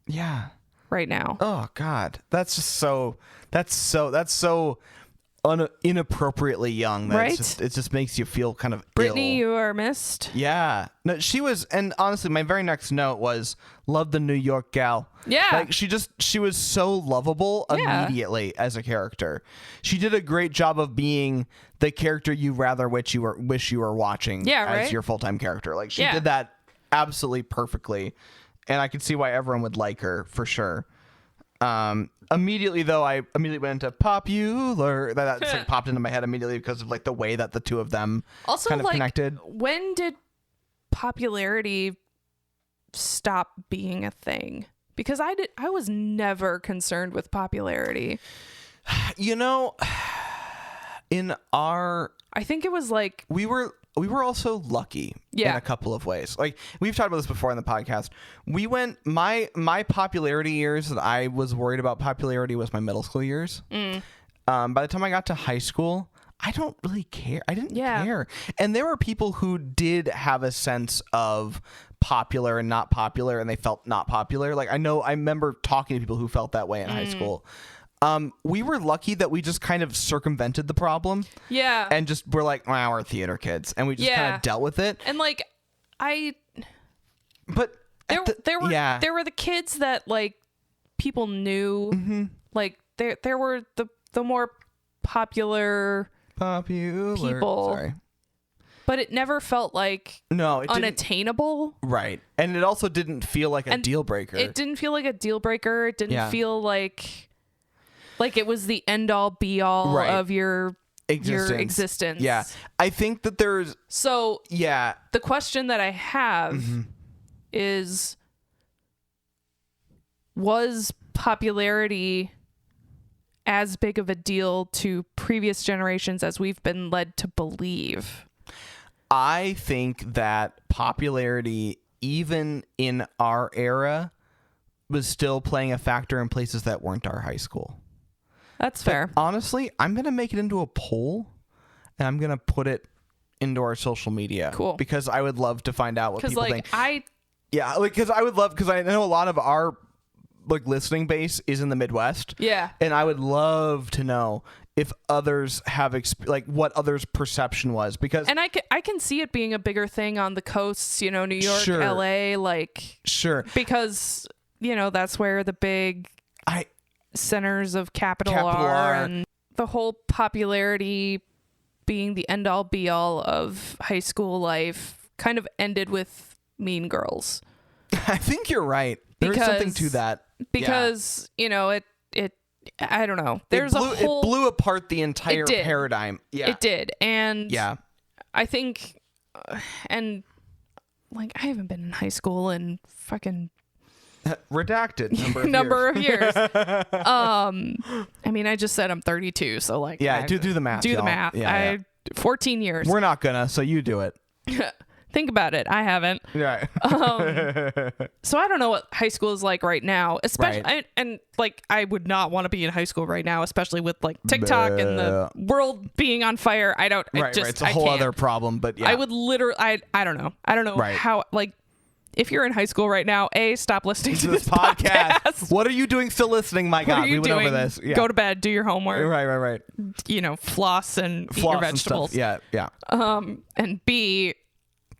Yeah. Right now. Oh God. That's just so. That's so. Inappropriately young. Right? It just makes you feel kind of Brittany, ill. you are missed. Yeah. No, she was, and honestly, my very next note was love the New York gal. Yeah. Like she was so lovable immediately as a character. She did a great job of being the character you rather wish you were watching as your full-time character. Like she did that absolutely perfectly. And I could see why everyone would like her for sure. Immediately though, I immediately went into popular. That like popped into my head immediately because of like the way that the two of them also kind of like, connected. When did popularity stop being a thing? Because I was never concerned with popularity. I think it was like we were also lucky in a couple of ways. Like we've talked about this before in the podcast. We went my popularity years that I was worried about popularity was my middle school years. By the time I got to high school, I don't really care. I didn't care. And there were people who did have a sense of popular and not popular, and they felt not popular. Like I remember talking to people who felt that way in high school. We were lucky that we just kind of circumvented the problem. Yeah. And just we're like, wow, we're theater kids. And we just kind of dealt with it. And like, But there were the kids that like people knew. Mm-hmm. Like there were the more popular people. Sorry. But it never felt like unattainable. Right. And it also didn't feel like a deal breaker. It didn't feel like a deal breaker. It didn't feel like it was the end all be all of your your existence. Yeah. I think that there's... So Yeah. the question that I have is, was popularity as big of a deal to previous generations as we've been led to believe? I think that popularity, even in our era, was still playing a factor in places that weren't our high school. That's fair. Honestly, I'm going to make it into a poll, and I'm going to put it into our social media. Cool. Because I would love to find out what people think. Yeah, like, because I would love, because I know a lot of our like listening base is in the Midwest. Yeah. And I would love to know if others have like what others' perception was, because and I can see it being a bigger thing on the coasts, you know, New York, Sure. LA, like sure, because you know that's where the big centers of capital are, and the whole popularity being the end all be all of high school life kind of ended with Mean Girls. I think you're right. There's something to that. Because, you know, it I don't know. There's it blew apart the entire paradigm. Yeah. It did. And yeah. I think and like I haven't been in high school in fucking redacted number of years. I mean, I just said I'm 32, so like do the math. Do the math. Yeah, 14 years. We're not gonna, so you do it. Think about it. I haven't. Right. So I don't know what high school is like right now, especially and like I would not want to be in high school right now, especially with like TikTok and the world being on fire. I don't. Right. It's a whole other problem, but yeah. I would literally. I don't know. I don't know how like. If you're in high school right now, stop listening to this podcast. What are you doing still listening? My God, we went over this. Yeah. Go to bed, do your homework. Right. You know, floss and eat your vegetables. Yeah. And B,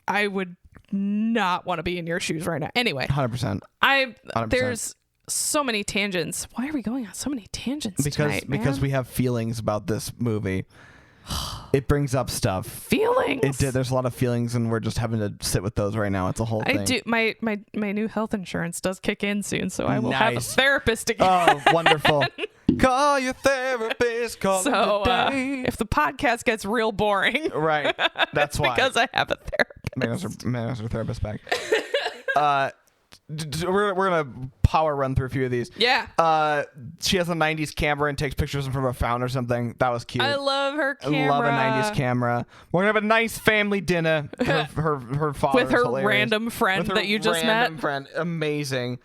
I would not want to be in your shoes right now. Anyway, 100%. There's so many tangents. Why are we going on so many tangents tonight, man? Because we have feelings about this movie. It brings up stuff. Feelings. It did. There's a lot of feelings, and we're just having to sit with those right now. It's a whole thing. I do. My new health insurance does kick in soon, so I will have a therapist again. Oh, wonderful. Call your therapist. Call today. If the podcast gets real boring, right? That's why. Because I have a therapist. Man, our therapist back. We're gonna power run through a few of these. Yeah. She has a 90s camera and takes pictures from her phone or something. That was cute. I love her camera. I love a 90s camera. We're gonna have a nice family dinner. Her father with her random friend that you just met. Friend, amazing.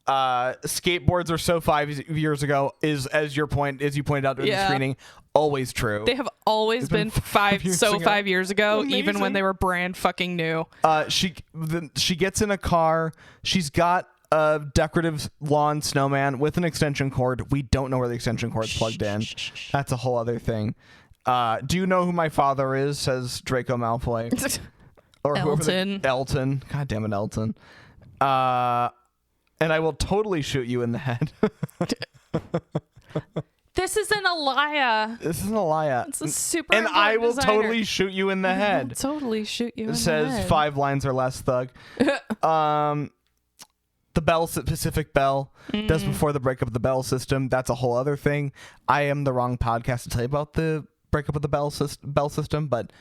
Skateboards are so 5 years ago is as you pointed out during the screening, always true. They have always been 5 years ago, amazing. Even when they were brand fucking new. She gets in a car. She's got a decorative lawn snowman with an extension cord. We don't know where the extension cord's plugged in. That's a whole other thing. Do you know who my father is? Says Draco Malfoy. Or Elton. Elton. God damn it, Elton. And I will totally shoot you in the head. This isn't a lie. It's a super. And I will totally shoot you in the head. Totally shoot you in the head. Says 5 lines or less thug. The Pacific Bell does before the breakup of the Bell system. That's a whole other thing. I am the wrong podcast to tell you about the breakup of the Bell system, but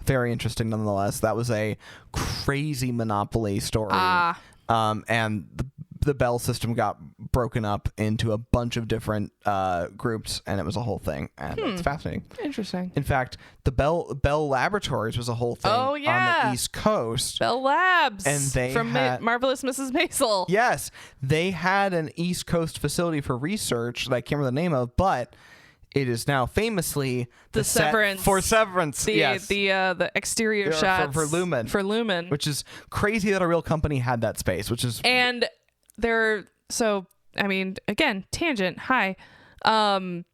very interesting nonetheless. That was a crazy monopoly story. And the Bell system got broken up into a bunch of different groups, and it was a whole thing, and it's fascinating. Interesting. In fact, the Bell Laboratories was a whole thing on the East Coast. Bell Labs. And they from had, Marvelous Mrs. Maisel. Yes. They had an East Coast facility for research that I can't remember the name of, but it is now famously the Severance. Set for Severance. The exterior shots for Lumen. For Lumen. Which is crazy that a real company had that space, which is... And they're... So, I mean, again, tangent. Hi. I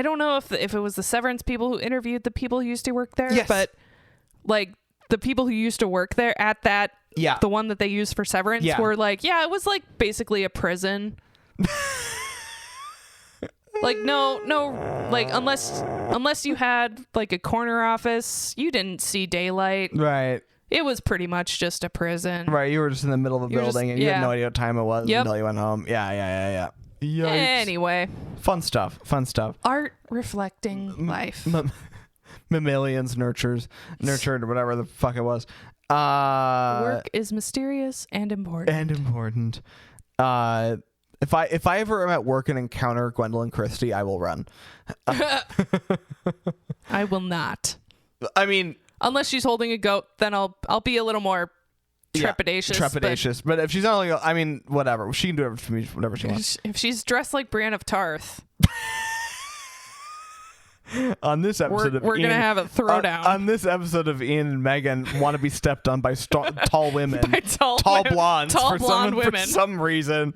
don't know if it was the Severance people who interviewed the people who used to work there, but like the people who used to work there at that, the one that they used for Severance were like, it was like basically a prison. Like no, like unless you had like a corner office, you didn't see daylight. Right. It was pretty much just a prison. Right. You were just in the middle of a building and you had no idea what time it was until you went home. Yeah. Yikes. Anyway, Fun stuff. art reflecting life. Mammalians nurtured or whatever the fuck it was. Work is mysterious and important. If I ever am at work and encounter Gwendolyn Christie, I will run. I will not. I mean, unless she's holding a goat, then I'll be a little more trepidatious. But if she's not only, I mean, whatever. She can do whatever she wants. If she's dressed like Brienne of Tarth, on this episode we're gonna have a throwdown. On this episode of Ian and Meghan want to be stepped on by tall women, by tall blondes, tall blonde women. For some reason.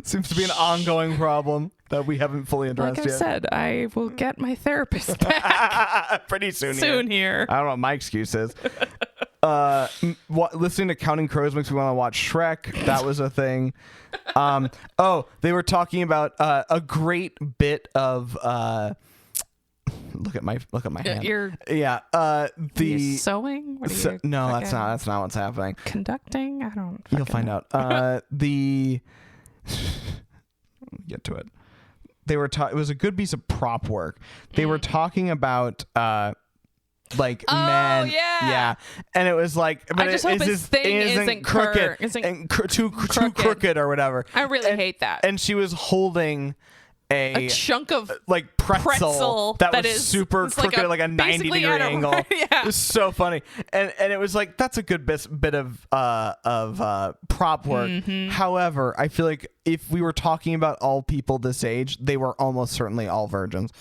Seems to be an ongoing problem that we haven't fully addressed yet. Like I said, I will get my therapist back pretty soon. Here. I don't know what my excuse is. Listening to Counting Crows makes me want to watch Shrek. That was a thing. They were talking about a great bit of. Look at my hand. The sewing. No, that's not what's happening. Conducting. I don't. You'll find out. Get to it. They were it was a good piece of prop work. They were talking about men. Yeah. And it was like, but I just hope his thing isn't crooked, isn't too crooked or whatever. I really hate that. And she was holding a chunk of like pretzel that was super crooked, like a 90-degree angle. Yeah. It was so funny, and it was like that's a good bit of prop work. Mm-hmm. However, I feel like if we were talking about all people this age, they were almost certainly all virgins.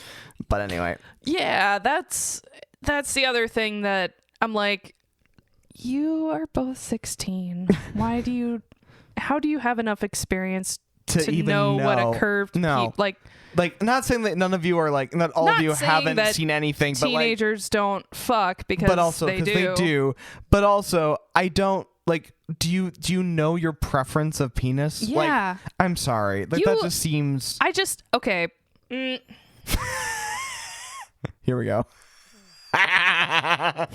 But anyway, yeah, that's the other thing that I'm like, you are both 16. How do you have enough experience to even know what a curved like not saying that none of you are like not all of you haven't seen anything, but teenagers don't fuck because they do. But also I don't like do you know your preference of penis? Yeah. Like, I'm sorry. Like that just seems okay. Here we go. I'm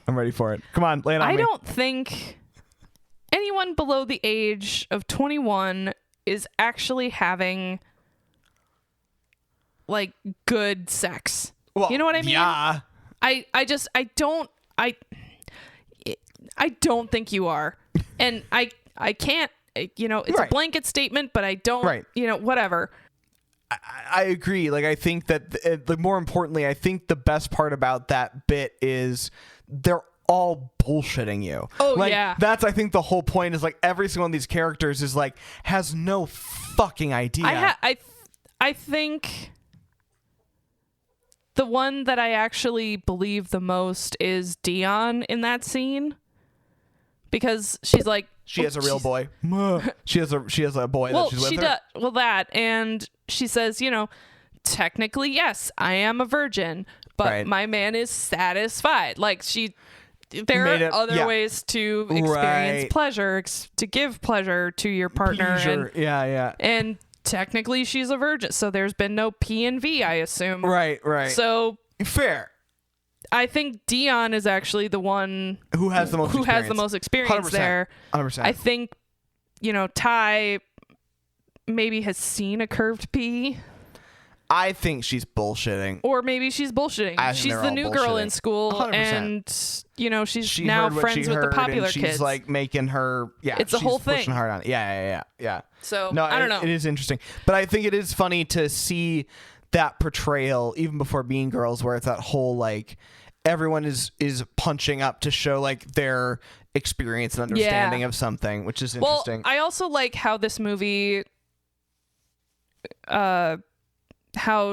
ready for it. Come on, lay it on me. I don't think anyone below the age of 21 is actually having like good sex. Well, you know what I mean? Yeah. I don't think you are. And I can't, it's a blanket statement, but I don't, whatever. I agree. Like, I think that more importantly, I think the best part about that bit is they're all bullshitting you. Oh, like, yeah. That's, I think the whole point is like every single one of these characters is like, has no fucking idea. I think the one that I actually believe the most is Dion in that scene. Because she's like, she has a real boy. She has a boy that she's with her. Well, that, and she says, technically, yes, I am a virgin, but my man is satisfied. Like there are other ways to experience pleasure, to give pleasure to your partner. And technically she's a virgin, so there's been no P and V, I assume. Right. So fair. I think Dion is actually the one who has the most experience 100%, there. 100%. I think, Ty maybe has seen a curved P. I think she's bullshitting. Or maybe she's bullshitting. She's the new girl in school, 100%. and she's now friends with the popular kids. She's like making her, it's a whole thing. Pushing hard on it. Yeah. So no, I don't know. It is interesting, but I think it is funny to see that portrayal even before Mean Girls, where it's that whole like everyone is punching up to show like their experience and understanding of something, which is interesting. Well, I also like how this movie, how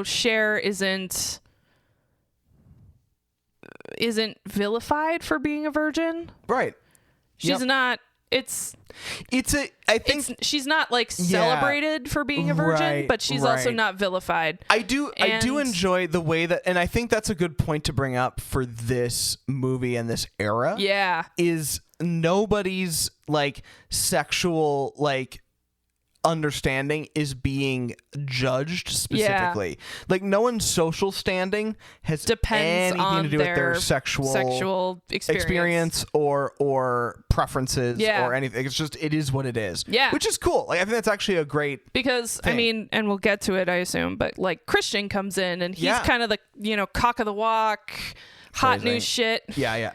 Cher isn't vilified for being a virgin. Right. She's not. She's not like celebrated for being a virgin, but she's also not vilified. I do enjoy the way that, and I think that's a good point to bring up for this movie and this era. Yeah. Is nobody's like sexual like understanding is being judged specifically. Like no one's social standing has Depends anything on to do with their their sexual experience or preferences Yeah. or anything. It's just, it is what it is. Yeah. Which is cool. Like I think that's actually a great Because thing. I mean, and we'll get to it, I assume, but like Christian comes in and he's Yeah. kind of the, you know, cock of the walk, hot Phrasing. new shit, Yeah.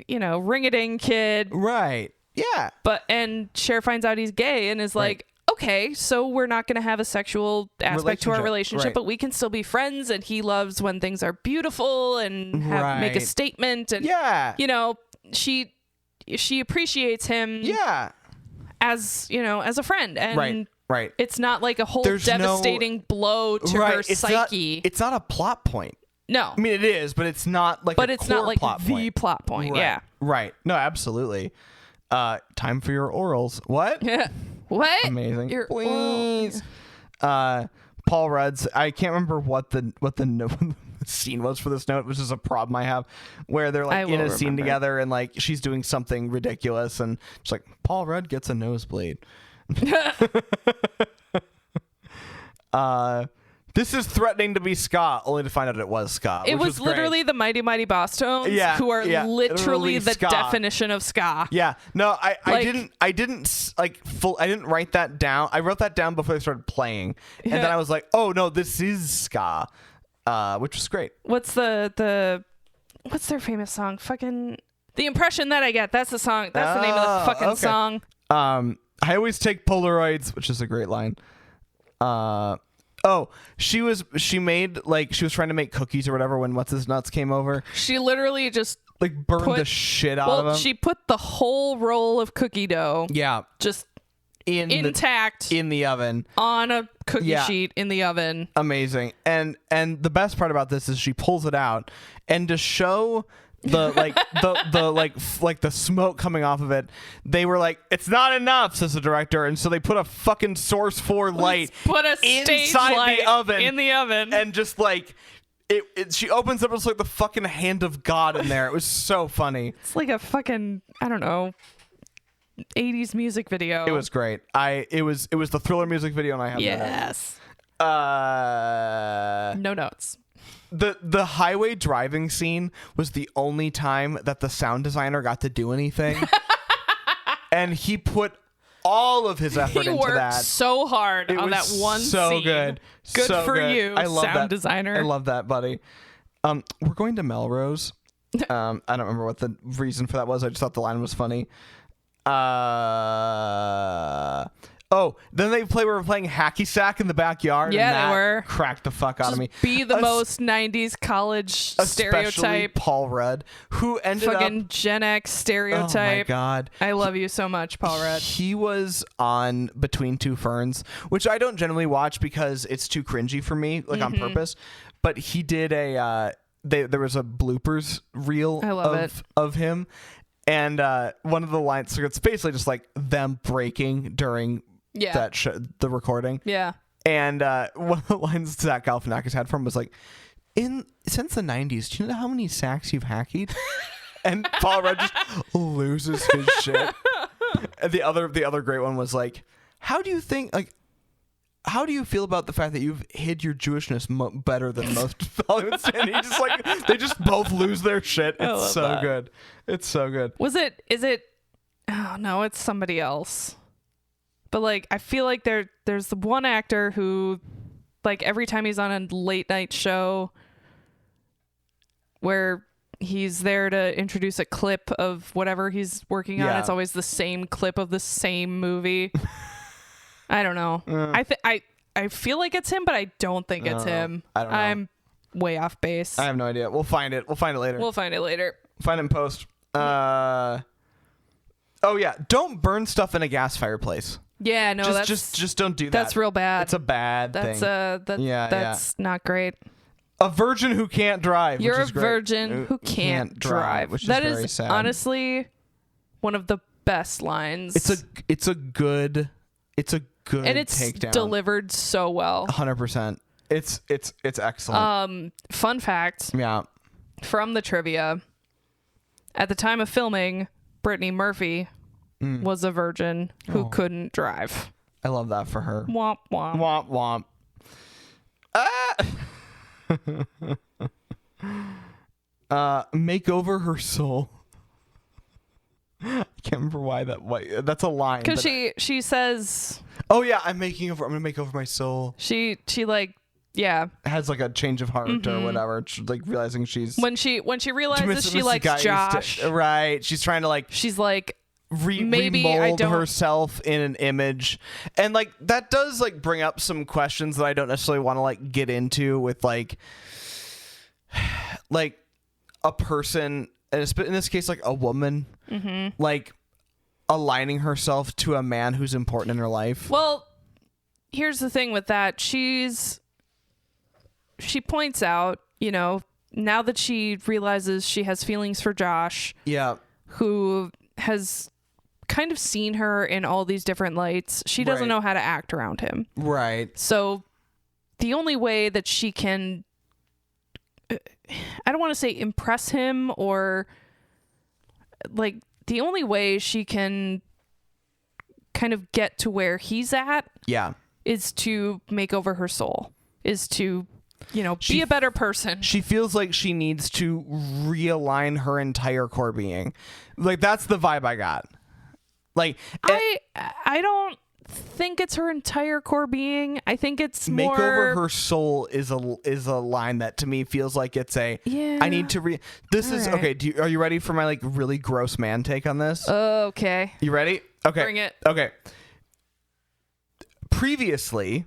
you know, ring-a-ding kid. Right. Yeah. And Cher finds out he's gay and is like, okay, so we're not going to have a sexual aspect to our relationship, right. but we can still be friends. And he loves when things are beautiful and make a Right. statement. And, Yeah. you know, she appreciates him Yeah. as, you know, as a friend. And Right. it's not like a whole There's devastating blow to her It's psyche. It's not a plot point. No. I mean, it is, but it's not like But a it's core not like plot the point. plot point. Right. Yeah. Right. No, absolutely. Time for your orals. What? What? Amazing. Your Please. Paul Rudd's. I can't remember what the scene was for this note, which is a problem I have, where they're like I in a will scene remember. together and like she's doing something ridiculous and she's like, Paul Rudd gets a nosebleed. This is threatening to be ska, only to find out it was ska. It which was great. literally the Mighty Mighty Boss Tones, Yeah, who are yeah, literally the ska. definition of ska. Yeah, no, I Like- didn't I didn't write that down. I wrote that down before they started playing, and then Yeah. I was like, oh no, this is ska, which was great. What's what's their famous song? Fucking The Impression That I Get. That's the song. That's the name of the fucking okay. song. I always take Polaroids, which is a great line. She was trying to make cookies or whatever when What's His Nuts came over, She literally just like burned the shit out of them. she put the whole roll of cookie dough yeah, just intact in the oven. on a cookie Yeah. sheet in the oven. Amazing. And the best part about this is she pulls it out, and to show the the smoke coming off of it, they were like, it's not enough, says the director, and so they put a fucking Source 4 light Put a stage inside light the oven in the oven. and just like she opens up, it's like the fucking hand of God in there. It was so funny. It's like a fucking, I don't know, 80s music video. It was great. It was the Thriller music video, and I have Yes. No notes. The highway driving scene was the only time that the sound designer got to do anything. And he put all of his effort He into worked that. so hard It on that was one so scene. good. Good So for good. you, I love sound that. designer. I love that, buddy. We're going to Melrose. I don't remember what the reason for that was. I just thought the line was funny. Then we were playing hacky sack in the backyard. Yeah, and that they were. cracked the fuck out of me. Be the Es- most 90s college Especially stereotype. Paul Rudd, who ended Fucking up. Gen X Oh my stereotype. god. I love you so much, Paul Rudd. He was on Between Two Ferns, which I don't generally watch because it's too cringy for me, like Mm-hmm. on purpose. But he did there was a bloopers reel I love of him, and one of the lines, so it's basically just like them breaking during Yeah. the recording. Yeah. And one of the lines Zach Galifianakis had from was like, since the 90s, do you know how many sacks you've hacked? And Paul Rudd just loses his shit. And the other great one was like, how do you feel about the fact that you've hid your Jewishness better than most Hollywood stars? And he just like, they just both lose their shit. love It's so that. good. It's so good. Is it oh no, it's somebody else. But like I feel like there's the one actor who like every time he's on a late night show where he's there to introduce a clip of whatever he's working on, Yeah. it's always the same clip of the same movie. I don't know. I feel like it's him, but I don't think it's him. I don't know. I'm way off base. I have no idea. We'll find it. We'll find it later. We'll find it later. Find it in post. Oh yeah, don't burn stuff in a gas fireplace. Yeah, no, Just don't do that. that's real bad. It's a bad That's thing. that's not great. A virgin who can't drive. You're which a is great. virgin who can't drive. Which That is very is sad. honestly one of the best lines. It's a good and it's takedown. delivered so well. 100%. It's excellent. Fun fact Yeah. from the trivia: at the time of filming, Brittany Murphy was a virgin who couldn't drive. I love that for her. Womp womp. Womp womp. Make over her soul. I can't remember why that's a line. Because she says, oh yeah, I'm gonna make over my soul. She like, yeah, has like a change of heart or whatever, like realizing she's when she realizes she Mrs. likes Guy Josh, right? She's trying to like, she's like, maybe remold herself in an image, and like that does like bring up some questions that I don't necessarily want to like get into with like a person, and in this case like a woman, like aligning herself to a man who's important in her life. Well, here's the thing with that. She points out, you know, now that she realizes she has feelings for Josh, yeah, who has kind of seen her in all these different lights, she doesn't know how to act around him. Right. So the only way that she can, I don't want to say impress him, or like the only way she can kind of get to where he's at, yeah, is to make over her soul, is to, you know, be a better person. She feels like she needs to realign her entire core being. Like that's the vibe I got. Like I don't think it's her entire core being. I think it's make more over her soul is a line that to me feels like it's a I need to this is right. okay. Are you ready for my like really gross man take on this? Okay. You ready? Okay. Bring it. Okay. Previously,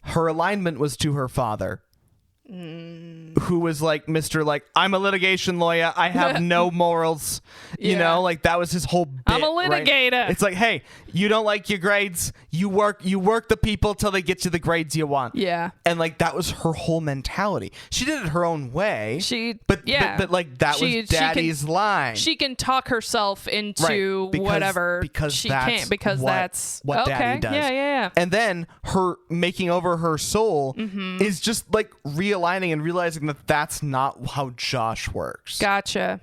her alignment was to her father. Who was like Mr. like, I'm a litigation lawyer, I have no morals, you know, like that was his whole bit. I'm a litigator. Right? It's like, hey, you don't like your grades, you work the people till they get you the grades you want. Yeah. And like that was her whole mentality. She did it her own way. But like that was Daddy's line. She can talk herself into whatever because she that's can't, because that's what Daddy does. Yeah. And then her making over her soul is just like realigning and realizing that that's not how Josh works. Gotcha.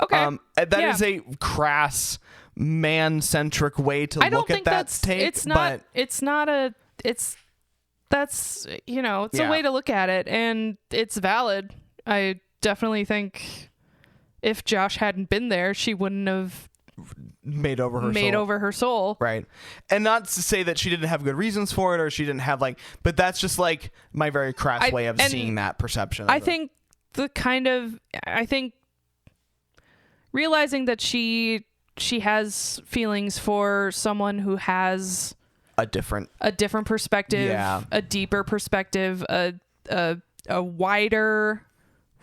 Okay. That is a crass man-centric way to look at that take. It's a way to look at it, and it's valid. I definitely think if Josh hadn't been there, she wouldn't have made over her soul. Right. And not to say that she didn't have good reasons for it, or she didn't have like, but that's just like my very crass way of seeing that perception. I think realizing that she has feelings for someone who has a different perspective, a deeper perspective, a wider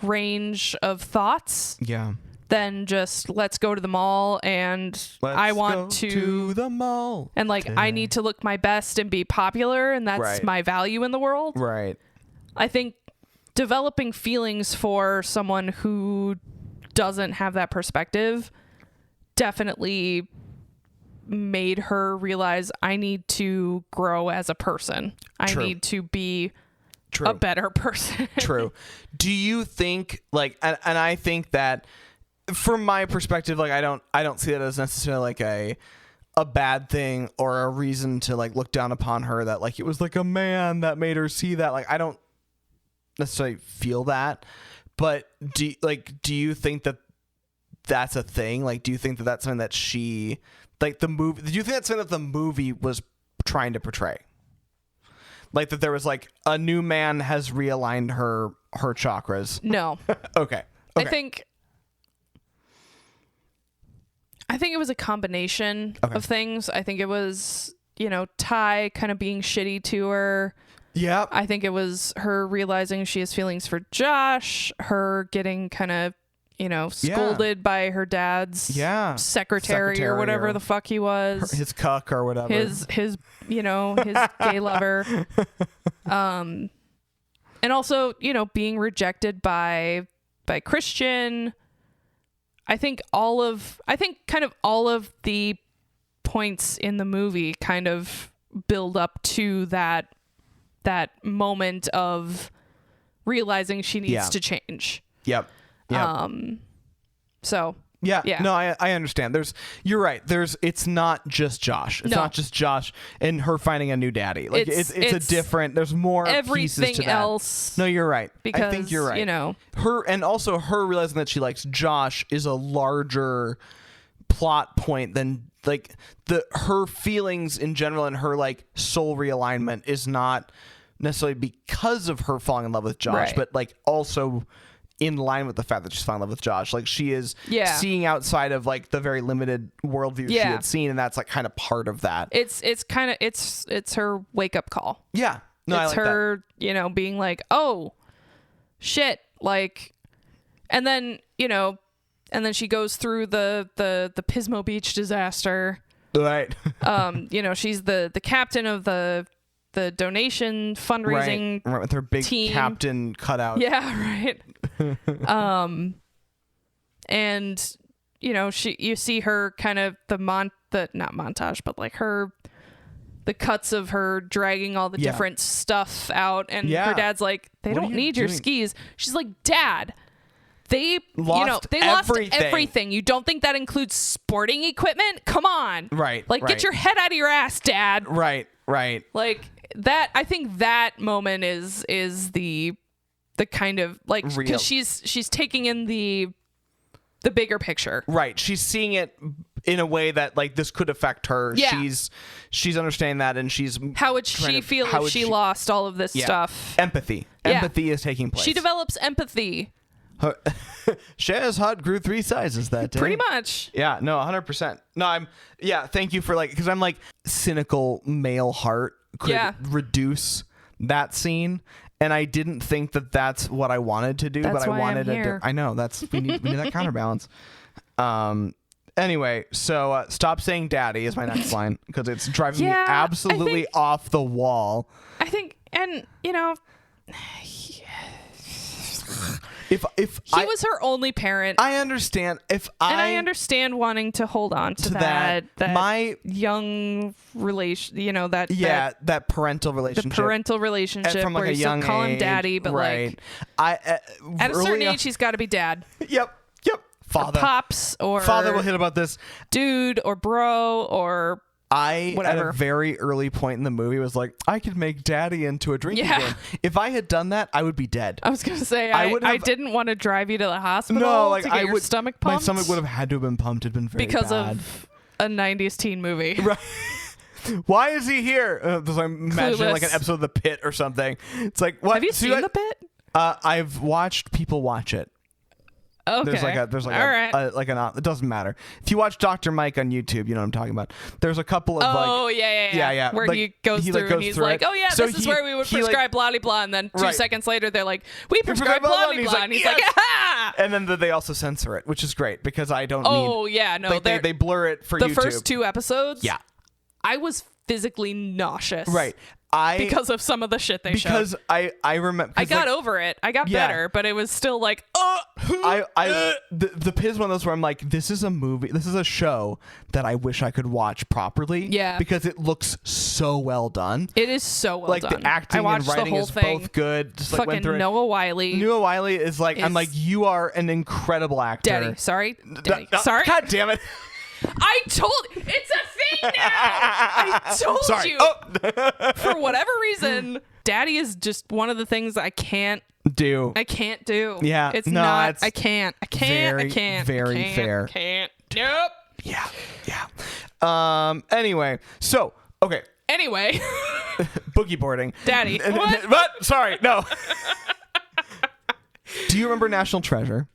range of thoughts. Yeah. Than just let's go to the mall and I want to the mall and like today. I need to look my best and be popular, and that's my value in the world. Right. I think developing feelings for someone who doesn't have that perspective definitely made her realize I need to grow as a person. I need to be a better person. True. Do you think like and I think that from my perspective, like I don't see that as necessarily like a bad thing or a reason to like look down upon her, that like it was like a man that made her see that. Like I don't necessarily feel that, but do you think that that's a thing? Like, do you think that that's something that she like the movie? Do you think that's something that the movie was trying to portray? Like that there was like a new man has realigned her chakras? No. Okay. I think it was a combination of things. I think it was, you know, Ty kind of being shitty to her. Yeah. I think it was her realizing she has feelings for Josh, her getting kind of, you know, scolded by her dad's secretary or whatever the fuck he was. His cuck or whatever. His you know, his gay lover. And also, you know, being rejected by Christian. I think kind of all of the points in the movie kind of build up to that moment of realizing she needs to change. Yep. So Yeah. Yeah. No, I understand. You're right. It's not just Josh. It's not just Josh and her finding a new daddy. Like it's a different, there's more pieces to that. Else. No, you're right. Because, I think you're right. you know, her realizing that she likes Josh is a larger plot point than like her feelings in general, and her like soul realignment is not necessarily because of her falling in love with Josh, right. but like also in line with the fact that she's falling in love with Josh. Like she is seeing outside of like the very limited worldview she had seen, and that's like kind of part of that. It's kind of it's her wake up call. Yeah. No, it's I like her, that. you know, being like, oh shit, like, and then, you know, and then she goes through the Pismo Beach disaster. Right. You know, she's the captain of the donation fundraising right, with her big team. captain cutout. Yeah, right. And you know, you see her kind of not montage, but like the cuts of her dragging all the different stuff out, and her dad's like, they don't need your skis. She's like, Dad, they lost everything. You don't think that includes sporting equipment? Come on. Right. Like, get your head out of your ass, Dad. Right. Like that, I think that moment is the kind of like, because she's taking in the bigger picture. Right. She's seeing it in a way that like this could affect her. Yeah. She's understanding that, and she's how would she feel if she lost all of this stuff? Empathy. Empathy is taking place. She develops empathy. Cher's heart grew 3 sizes that day. Pretty much. Yeah, no, 100%. No, thank you for like, because I'm like, cynical male heart could reduce that scene, and I didn't think that that's what I wanted to do, but I wanted I know, we need that counterbalance. Anyway, so stop saying daddy is my next line, because it's driving me absolutely off the wall. I think, and you know, If he was her only parent, I understand. I understand wanting to hold on to that my young relation, you know, that parental relationship, the parental relationship from like where a you young still call him age, daddy, but right. like at a certain age, he's got to be dad. Yep. Father, or pops, or father will hit about this, dude, or bro, or. Whatever. At a very early point in the movie, was like, I could make daddy into a drinking game. If I had done that, I would be dead. I was going to say, I didn't want to drive you to the hospital to get your stomach pumped. My stomach would have had to have been pumped. It'd been very because bad. Of a 90s teen movie. Right. Why is he here? I'm imagining like an episode of The Pit or something. It's like, what? Have you seen The Pit? I've watched people watch it. Okay. There's like it doesn't matter. If you watch Dr. Mike on YouTube, you know what I'm talking about. There's a couple of yeah. Where like, he goes through and he's like, oh yeah, so this is where we would prescribe blah blah blah, and then 2 seconds later they're like, we prescribe blah blah blah, and he's like, ah! And then they also censor it, which is great because I don't. They blur it for the YouTube. first 2 episodes. Yeah, I was physically nauseous. Right. Because of some of the shit they showed. Because I remember. I got over it. I got better, but it was still like, the Piz one of those where I'm like, this is a movie, this is a show that I wish I could watch properly. Yeah. Because it looks so well done. It is so well done. Like the acting and writing is both good. Just like fucking Noah Wiley. Noah Wiley is like, I'm like, you are an incredible actor. Daddy. Sorry. God damn it. I told it's a thing now. I told you. Oh. For whatever reason, daddy is just one of the things I can't do. Yeah. It's not. I can't. Very fair. Can't. Nope. Yeah. Anyway. So, okay. Anyway. Boogie boarding. Daddy. What? Sorry. No. Do you remember National Treasure?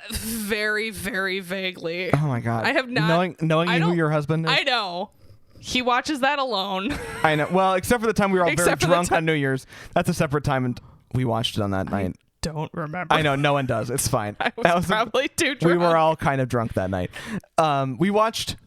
Very, very vaguely. Oh my god! I have not knowing who your husband is. I know. He watches that alone. I know. Well, except for the time we were all very drunk on New Year's. That's a separate time, and we watched it on that night. Don't remember. I know. No one does. It's fine. I was probably too drunk. We were all kind of drunk that night. We watched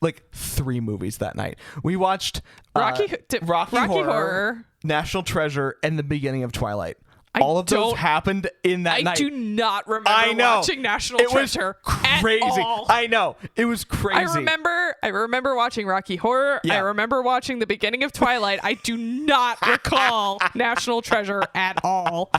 like 3 movies that night. We watched Rocky Horror, National Treasure, and the beginning of Twilight. All of those happened in that night. I do not remember watching National Treasure. It was crazy. At all. I know. It was crazy. I remember watching Rocky Horror. Yeah. I remember watching the beginning of Twilight. I do not recall National Treasure at all.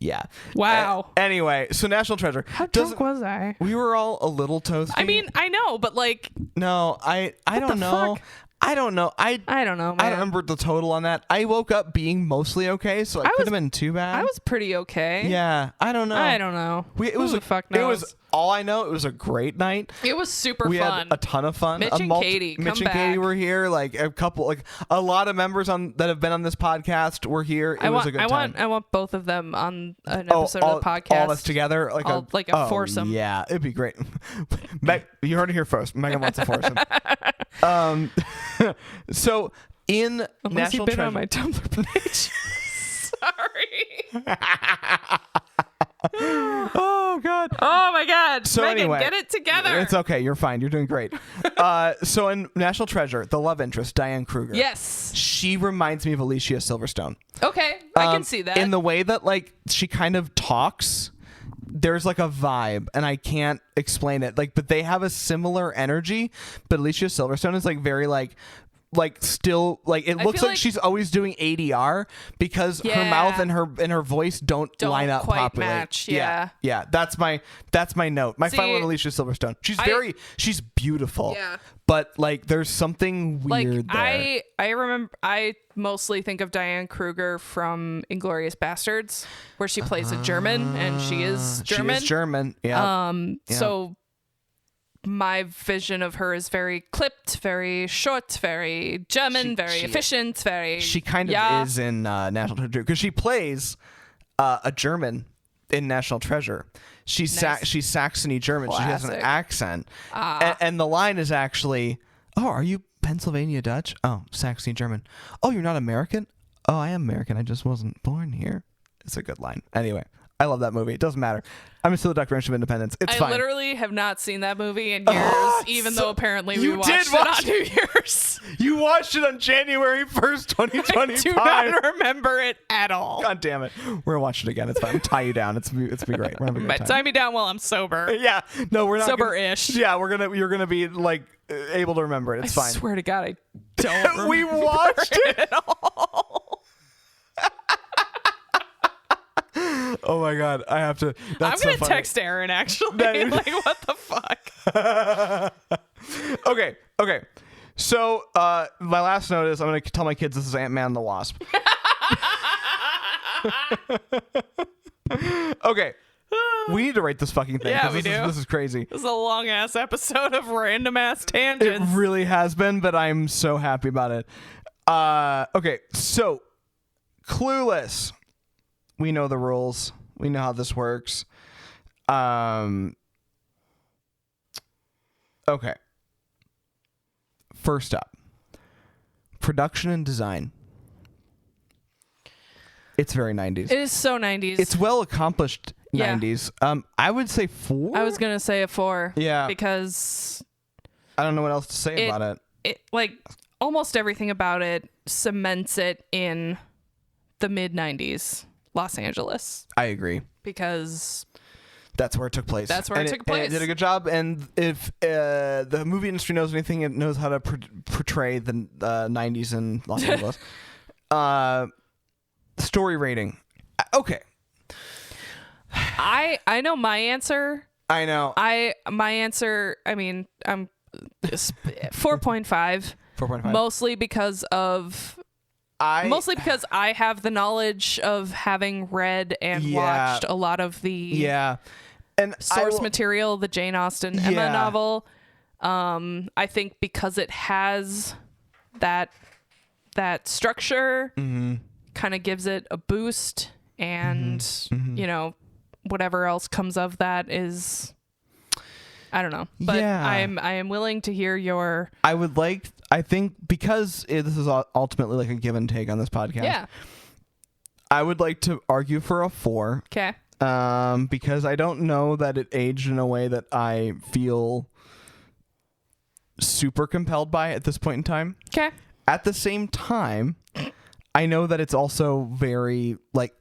Yeah. Wow. Anyway, so National Treasure. How drunk was I? We were all a little toasty. I mean, I know, but like, no, I don't know. fuck? I don't know. I don't know, man. I don't remember the total on that. I woke up being mostly okay, so it could have been too bad. I was pretty okay. Yeah, I don't know. I don't know. Who the fuck knows? It was all I know. It was a great night. It was super we fun. had a ton of fun. Mitch and Katie, Mitch come and Katie back. were here. Like a lot of members that have been on this podcast were here. It was a good time. I want both of them on an episode of the podcast. All of us together, like a foursome. Yeah, it'd be great. You heard it here first. Meghan wants a foursome. So in Unless National you've been Treasure, on my Tumblr page. Sorry. Oh God. Oh my God. So Megan, anyway, get it together. It's okay. You're fine. You're doing great. So in National Treasure, the love interest, Diane Kruger. Yes. She reminds me of Alicia Silverstone. Okay, I can see that. In the way that like she kind of talks. There's like a vibe, and I can't explain it. Like, but they have a similar energy. But Alicia Silverstone is like very like still like it looks like she's always doing ADR because her mouth and her voice don't line up quite properly. match. Yeah. That's my note. My final one, Alicia Silverstone. She's beautiful. Yeah. But like there's something weird there. I remember I mostly think of Diane Kruger from Inglourious Bastards, where she plays a German and she is German. She is German. Yeah. So my vision of her is very clipped, very short, very German, very efficient, very. She kind of is in National Treasure because she plays a German in National Treasure. She's Saxony German. Classic. She has an accent, and the line is actually, "Oh, are you Pennsylvania Dutch? Oh, Saxony German. Oh, you're not American? Oh, I am American. I just wasn't born here." It's a good line. Anyway, I love that movie. It doesn't matter. I'm still a Declaration of Independence. It's fine. I literally have not seen that movie in years, even though apparently we watched it on New Year's. You watched it on January 1st, 2025. I do not remember it at all. God damn it. We're going to watch it again. It's fine. Tie you down. It's be great. We're having a good time. Tie me down while I'm sober. Yeah. No, we're not. Sober-ish. Yeah, you're going to be like able to remember it. It's fine. I swear to God, I don't remember We watched it at all. Oh my God. I have to. I'm going to text Aaron, actually. Like, what the fuck? Okay. So, my last note is I'm going to tell my kids this is Ant-Man and the Wasp. Okay. We need to rate this fucking thing. Yeah, we do. This is crazy. This is a long ass episode of random ass tangents. It really has been, but I'm so happy about it. Okay, so Clueless. We know the rules. We know how this works. Okay. First up, production and design. It's very 90s. It is so 90s. It's well accomplished 90s. I would say 4. I was going to say a 4. Yeah. Because I don't know what else to say about it. It like almost everything about it cements it in the mid 90s Los Angeles. I agree. Because that's where it took place. That's where it took place. And it did a good job. And if the movie industry knows anything, it knows how to portray the 90s in Los Angeles. Story rating. Okay. I know my answer. I know. My answer, I mean, I'm 4.5. 4.5. Mostly because I have the knowledge of having read and watched a lot of the and source material, the Jane Austen Emma novel. I think because it has that structure, kind of gives it a boost, and you know, whatever else comes of that is, I don't know. But I am willing to hear your. I think because this is ultimately like a give and take on this podcast. Yeah. I would like to argue for a 4. Okay. Because I don't know that it aged in a way that I feel super compelled by at this point in time. Okay. At the same time, I know that it's also very like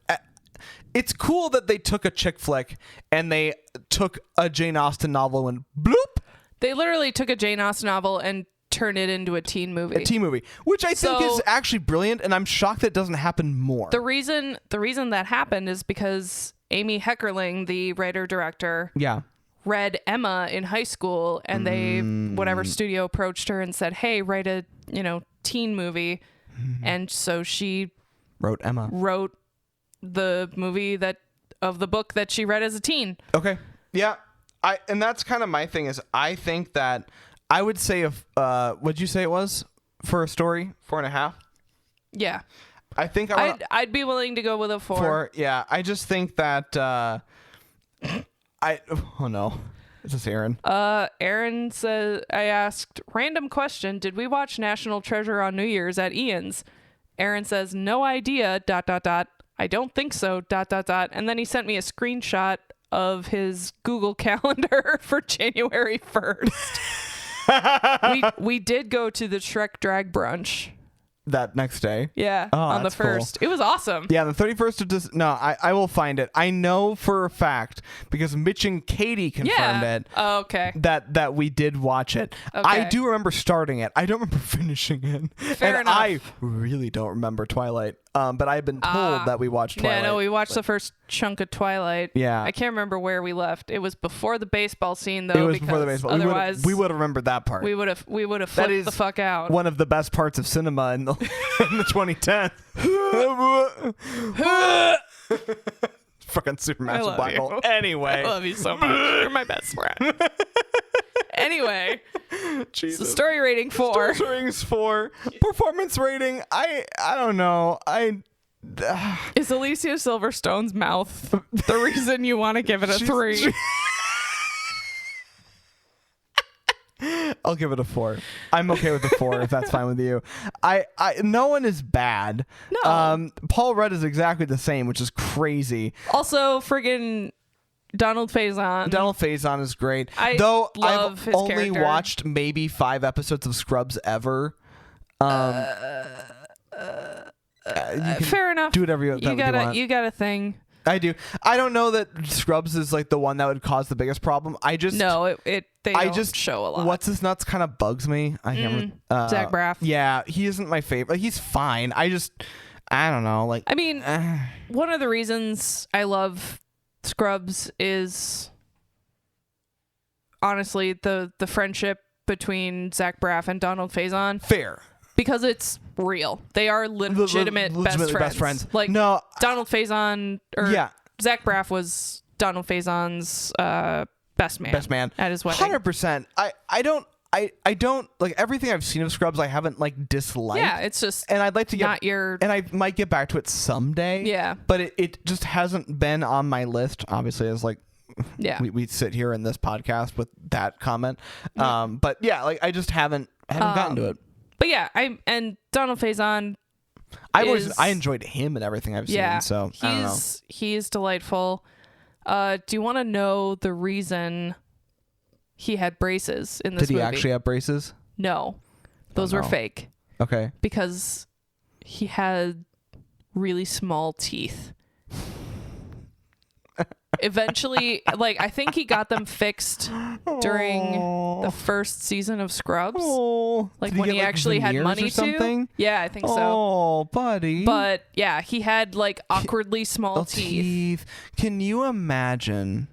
it's cool that they took a chick flick and they took a Jane Austen novel and bloop. They literally took a Jane Austen novel and turn it into a teen movie. A teen movie, which I think is actually brilliant, and I'm shocked that it doesn't happen more. The reason that happened is because Amy Heckerling, the writer-director, read Emma in high school, and whatever studio approached her and said, hey, write a teen movie. And so she wrote the movie of the book that she read as a teen. Okay. Yeah. And that's kind of my thing is I think that I would say what'd you say it was for a story? 4.5? Yeah. I think I'd be willing to go with a 4. 4. Yeah. I just think that oh no. Is this Aaron? Aaron says, I asked, random question, did we watch National Treasure on New Year's at Ian's? Aaron says, no idea, ... I don't think so, ... And then he sent me a screenshot of his Google Calendar for January 1st. we did go to the Shrek drag brunch. That next day? Yeah, on the 1st. Cool. It was awesome. Yeah, the 31st of no, I will find it. I know for a fact because Mitch and Katie confirmed it. Oh, okay. That we did watch it. Okay. I do remember starting it. I don't remember finishing it. Fair enough. I really don't remember Twilight. But I've been told that we watched Twilight. Yeah, no, we watched the first chunk of Twilight. Yeah. I can't remember where we left. It was before the baseball scene, though. It was before the baseball. Otherwise, we would have remembered that part. We would have flipped the fuck out. One of the best parts of cinema in the 2010s. Fucking Supermassive Black Hole. Anyway. I love you so much. You're my best friend. Anyway. Jesus. So story rating 4. Story rating's 4. Performance rating, I don't know. Is Alicia Silverstone's mouth the reason you want to give it a 3? I'll give it a 4. I'm okay with the 4 if that's fine with you. No one is bad. No. Paul Rudd is exactly the same, which is crazy. Also, friggin' Donald Faison. Donald Faison is great. I've his only character. watched maybe 5 episodes of Scrubs ever. Fair enough. Do whatever you want. You got a thing. I do. I don't know that Scrubs is like the one that would cause the biggest problem. They don't show a lot. What's his nuts kind of bugs me. I can't Zach Braff. Yeah, he isn't my favorite. He's fine. I don't know. Like, I mean, one of the reasons I love Scrubs is honestly the friendship between Zach Braff and Donald Faison. Fair. Because it's real. They are legitimate best friends. Like, no, Donald Faison, Zach Braff was Donald Faison's best man at his wedding. 100%. I don't like everything I've seen of Scrubs. I haven't like disliked. Yeah, it's just and I'd like to and I might get back to it someday. Yeah, but it just hasn't been on my list. Obviously, as like we sit here in this podcast with that comment. But yeah, like I just haven't gotten to it. But yeah, and Donald Faison. I enjoyed him and everything I've seen. So I don't know. He's delightful. Do you want to know the reason he had braces in this movie? Did he actually have braces? No, those were fake. Okay. Because he had really small teeth. Eventually, like, I think he got them fixed during the first season of Scrubs. Like when he actually had money to. Yeah, I think so. Oh, buddy. But yeah, he had like awkwardly small teeth. Can you imagine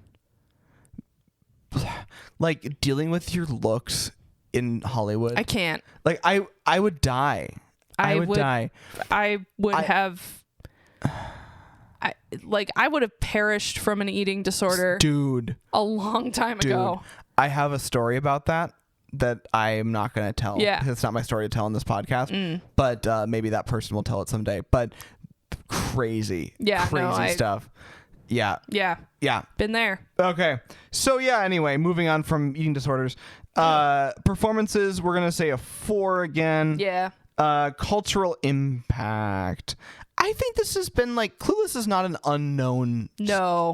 like dealing with your looks in Hollywood? I can't. Like I would die. I would die. I would have perished from an eating disorder, dude, a long time ago. I have a story about that I am not going to tell. Yeah, it's not my story to tell on this podcast. But maybe that person will tell it someday. But crazy stuff. Yeah, been there. Okay, so yeah. Anyway, moving on from eating disorders, performances. We're gonna say a 4 again. Yeah. Cultural impact. I think this has been like Clueless is not an unknown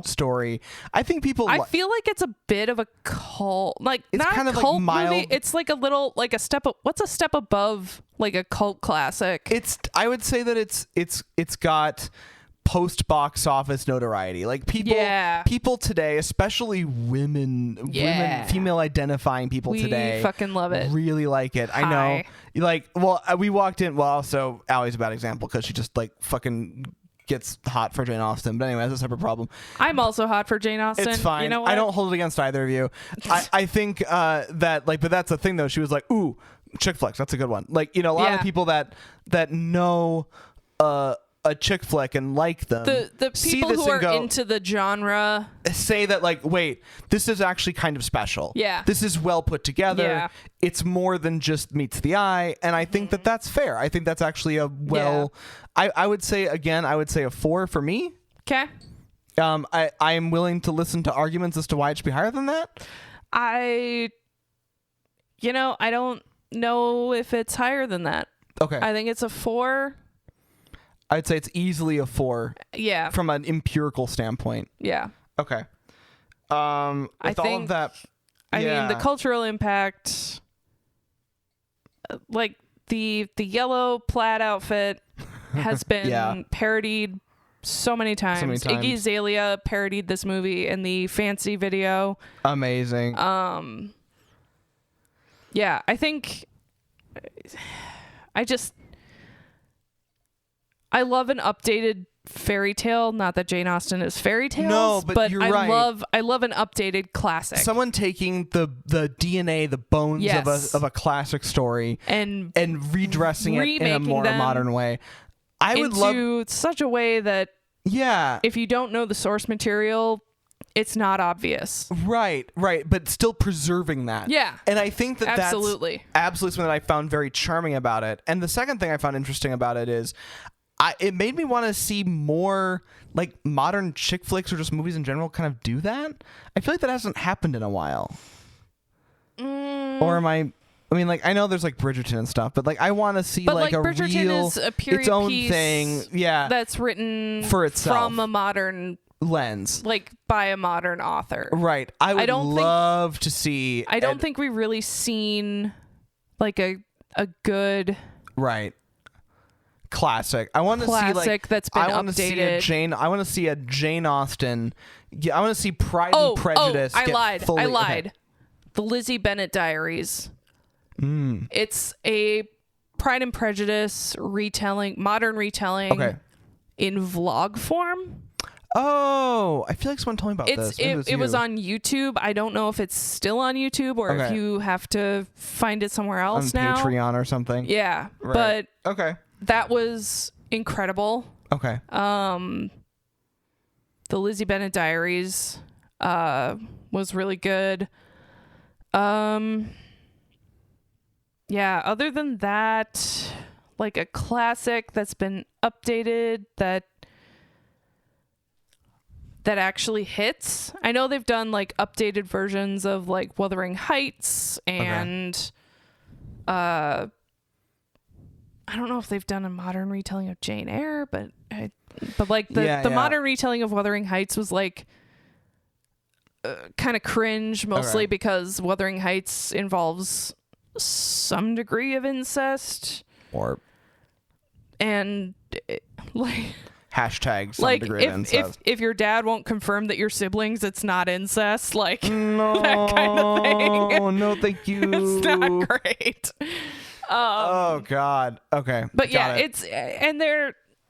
story. I think people. I feel like it's a bit of a cult, like it's not kind of cult like mild movie. It's like a little like a step. What's a step above like a cult classic? I would say that it's got post box office notoriety. Like people today, especially women, female identifying people today, fucking love it. Really like it. I know. Like, well, we walked in. Well, also Allie's a bad example because she just like fucking gets hot for Jane Austen. But anyway, that's a separate problem. I'm also hot for Jane Austen. It's fine. You know what? I don't hold it against either of you. I think that like, but that's the thing though. She was like, ooh, chick flicks. That's a good one. Like, you know, a lot of people that know a chick flick and like them. The people who are into the genre say that like, wait, this is actually kind of special. Yeah. This is well put together. Yeah. It's more than just meets the eye. And I think that that's fair. I think that's actually a I would say, again, I would say a 4 for me. Okay. I am willing to listen to arguments as to why it should be higher than that. I don't know if it's higher than that. Okay. I think it's a 4. I'd say it's easily a 4. Yeah. From an empirical standpoint. Yeah. Okay. With all of that, I mean, the cultural impact, like the yellow plaid outfit has been parodied so many times. Iggy Azalea parodied this movie in the Fancy video. Amazing. Yeah, I think I love an updated fairy tale. Not that Jane Austen is fairy tales. No, but you're right. I love an updated classic. Someone taking the DNA, the bones of a classic story and redressing it in a more modern way. I would love such a way that if you don't know the source material, it's not obvious. Right, but still preserving that. Yeah. And I think that that's absolutely something that I found very charming about it. And the second thing I found interesting about it is it made me want to see more like modern chick flicks or just movies in general kind of do that. I feel like that hasn't happened in a while. Or am I mean, like, I know there's like Bridgerton and stuff, but like I want to see like a Bridgerton real is a period its own piece thing. Yeah. That's written for itself from a modern lens, like by a modern author. Right. I would love to see. I don't think we've really seen like a good classic. I want to see like that's been updated. I want to see a Jane Austen. I want to see Pride and Prejudice. I lied. Okay. The Lizzie Bennet Diaries. It's a Pride and Prejudice modern retelling in vlog form. Oh, I feel like someone told me about this. It was on YouTube. I don't know if it's still on YouTube or if you have to find it somewhere else on now. Patreon or something. Yeah, right. But that was incredible. Okay. The Lizzie Bennet Diaries was really good. Yeah, other than that, like a classic that's been updated that actually hits. I know they've done like updated versions of like Wuthering Heights and I don't know if they've done a modern retelling of Jane Eyre, but like the modern retelling of Wuthering Heights was like kind of cringe, mostly because Wuthering Heights involves some degree of incest and like hashtag some degree of incest. If your dad won't confirm that you're siblings, it's not incest, like no, that kind of thing. No, thank you. It's not great. Oh God. Okay. But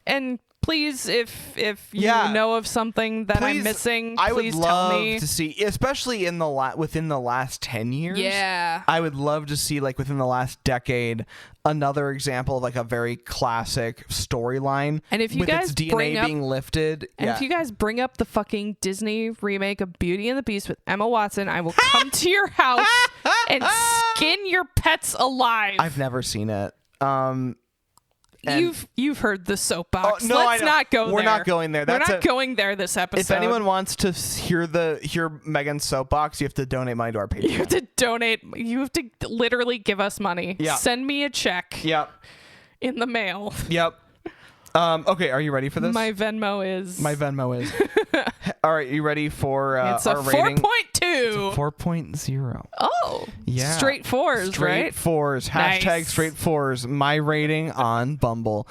and please, if you know of something that I'm missing, I please would tell love me. to see, especially in within the last 10 years. Yeah. I would love to see like within the last decade another example of like a very classic storyline. And if you with guys its DNA being lifted. And if you guys bring up the fucking Disney remake of Beauty and the Beast with Emma Watson, I will come to your house and skin your pets alive. I've never seen it. You've heard the soapbox. Oh, no, Let's not go there. We're not going there. We're not going there this episode. If anyone wants to hear Meghan's soapbox, you have to donate money to our Patreon. You have to donate. You have to literally give us money. Yeah. Send me a check. Yep. In the mail. Yep. Okay, are you ready for this? My Venmo is. All right, you ready for it's our rating? 4.2. It's a 4.0. Oh. Yeah. Straight fours, right? Straight fours. Nice. Hashtag straight fours. My rating on Bumble.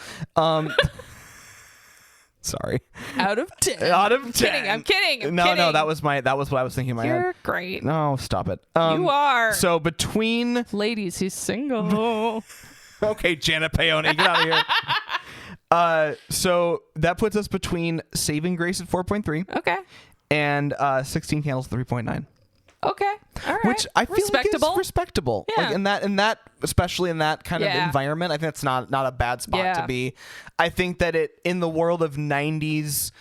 Sorry. Out of 10. Out of 10. I'm kidding. No, that was what I was thinking in my head. You're great. No, stop it. You are. So between... Ladies, he's single. Okay, Janet Paoni, get out of here. So that puts us between Saving Grace at 4.3 Okay. and 16 Candles at 3.9. Okay. All right. Which I feel like is respectable. Yeah. Like in that, especially in that kind of environment, I think that's not a bad spot to be. I think that it in the world of 90s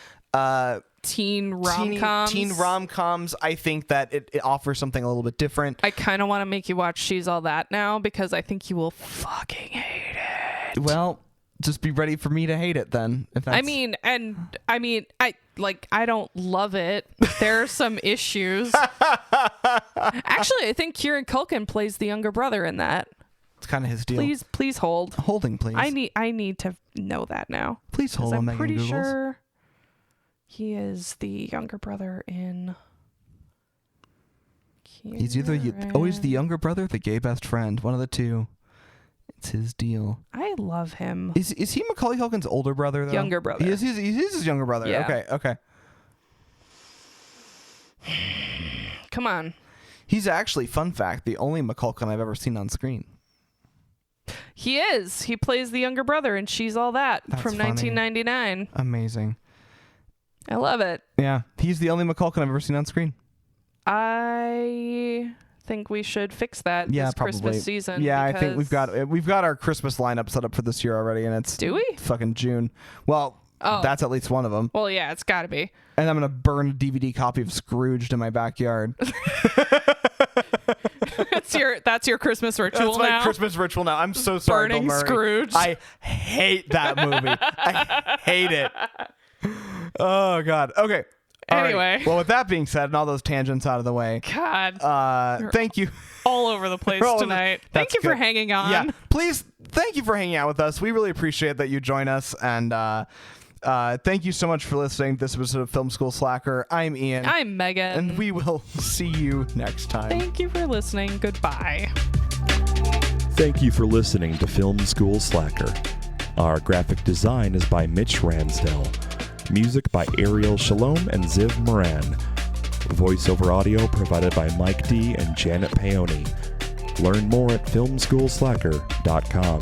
teen rom-coms, I think that it offers something a little bit different. I kind of want to make you watch She's All That now because I think you will fucking hate it. Well, just be ready for me to hate it then. If that's... I don't love it. There are some issues. Actually, I think Kieran Culkin plays the younger brother in that. It's kind of his deal. Please hold. Holding, please. I need to know that now. Please hold on, I'm Megan pretty Googles. sure he is the younger brother in. He's either always the younger brother or the gay best friend. One of the two. It's his deal. I love him. Is he Macaulay Culkin's older brother though? Younger brother. He is his younger brother. Yeah. Okay. Come on. He's actually, fun fact, the only Macaulay Culkin I've ever seen on screen. He is. He plays the younger brother in She's All That from 1999. Amazing. I love it. Yeah, he's the only Macaulay Culkin I've ever seen on screen. I think we should fix that this probably. Christmas season. Yeah, I think we've got our Christmas lineup set up for this year already, and it's fucking June. Well, that's at least one of them. Well, yeah, it's got to be. And I'm gonna burn a DVD copy of Scrooged in my backyard. That's your Christmas ritual. That's my Christmas ritual now. I'm so sorry, Burning Bill Murray. Scrooge. I hate that movie. I hate it. Oh God. Okay. All anyway. Right. Well, with that being said, and all those tangents out of the way, God. Thank you. All over the place tonight. Thank you for hanging on. Yeah. Please, thank you for hanging out with us. We really appreciate that you join us, and thank you so much for listening to this episode of Film School Slacker. I'm Ian. I'm Megan. And we will see you next time. Thank you for listening. Goodbye. Thank you for listening to Film School Slacker. Our graphic design is by Mitch Ransdell. Music by Ariel Shalom and Ziv Moran. Voiceover audio provided by Mike D and Janet Paoni. Learn more at filmschoolslacker.com.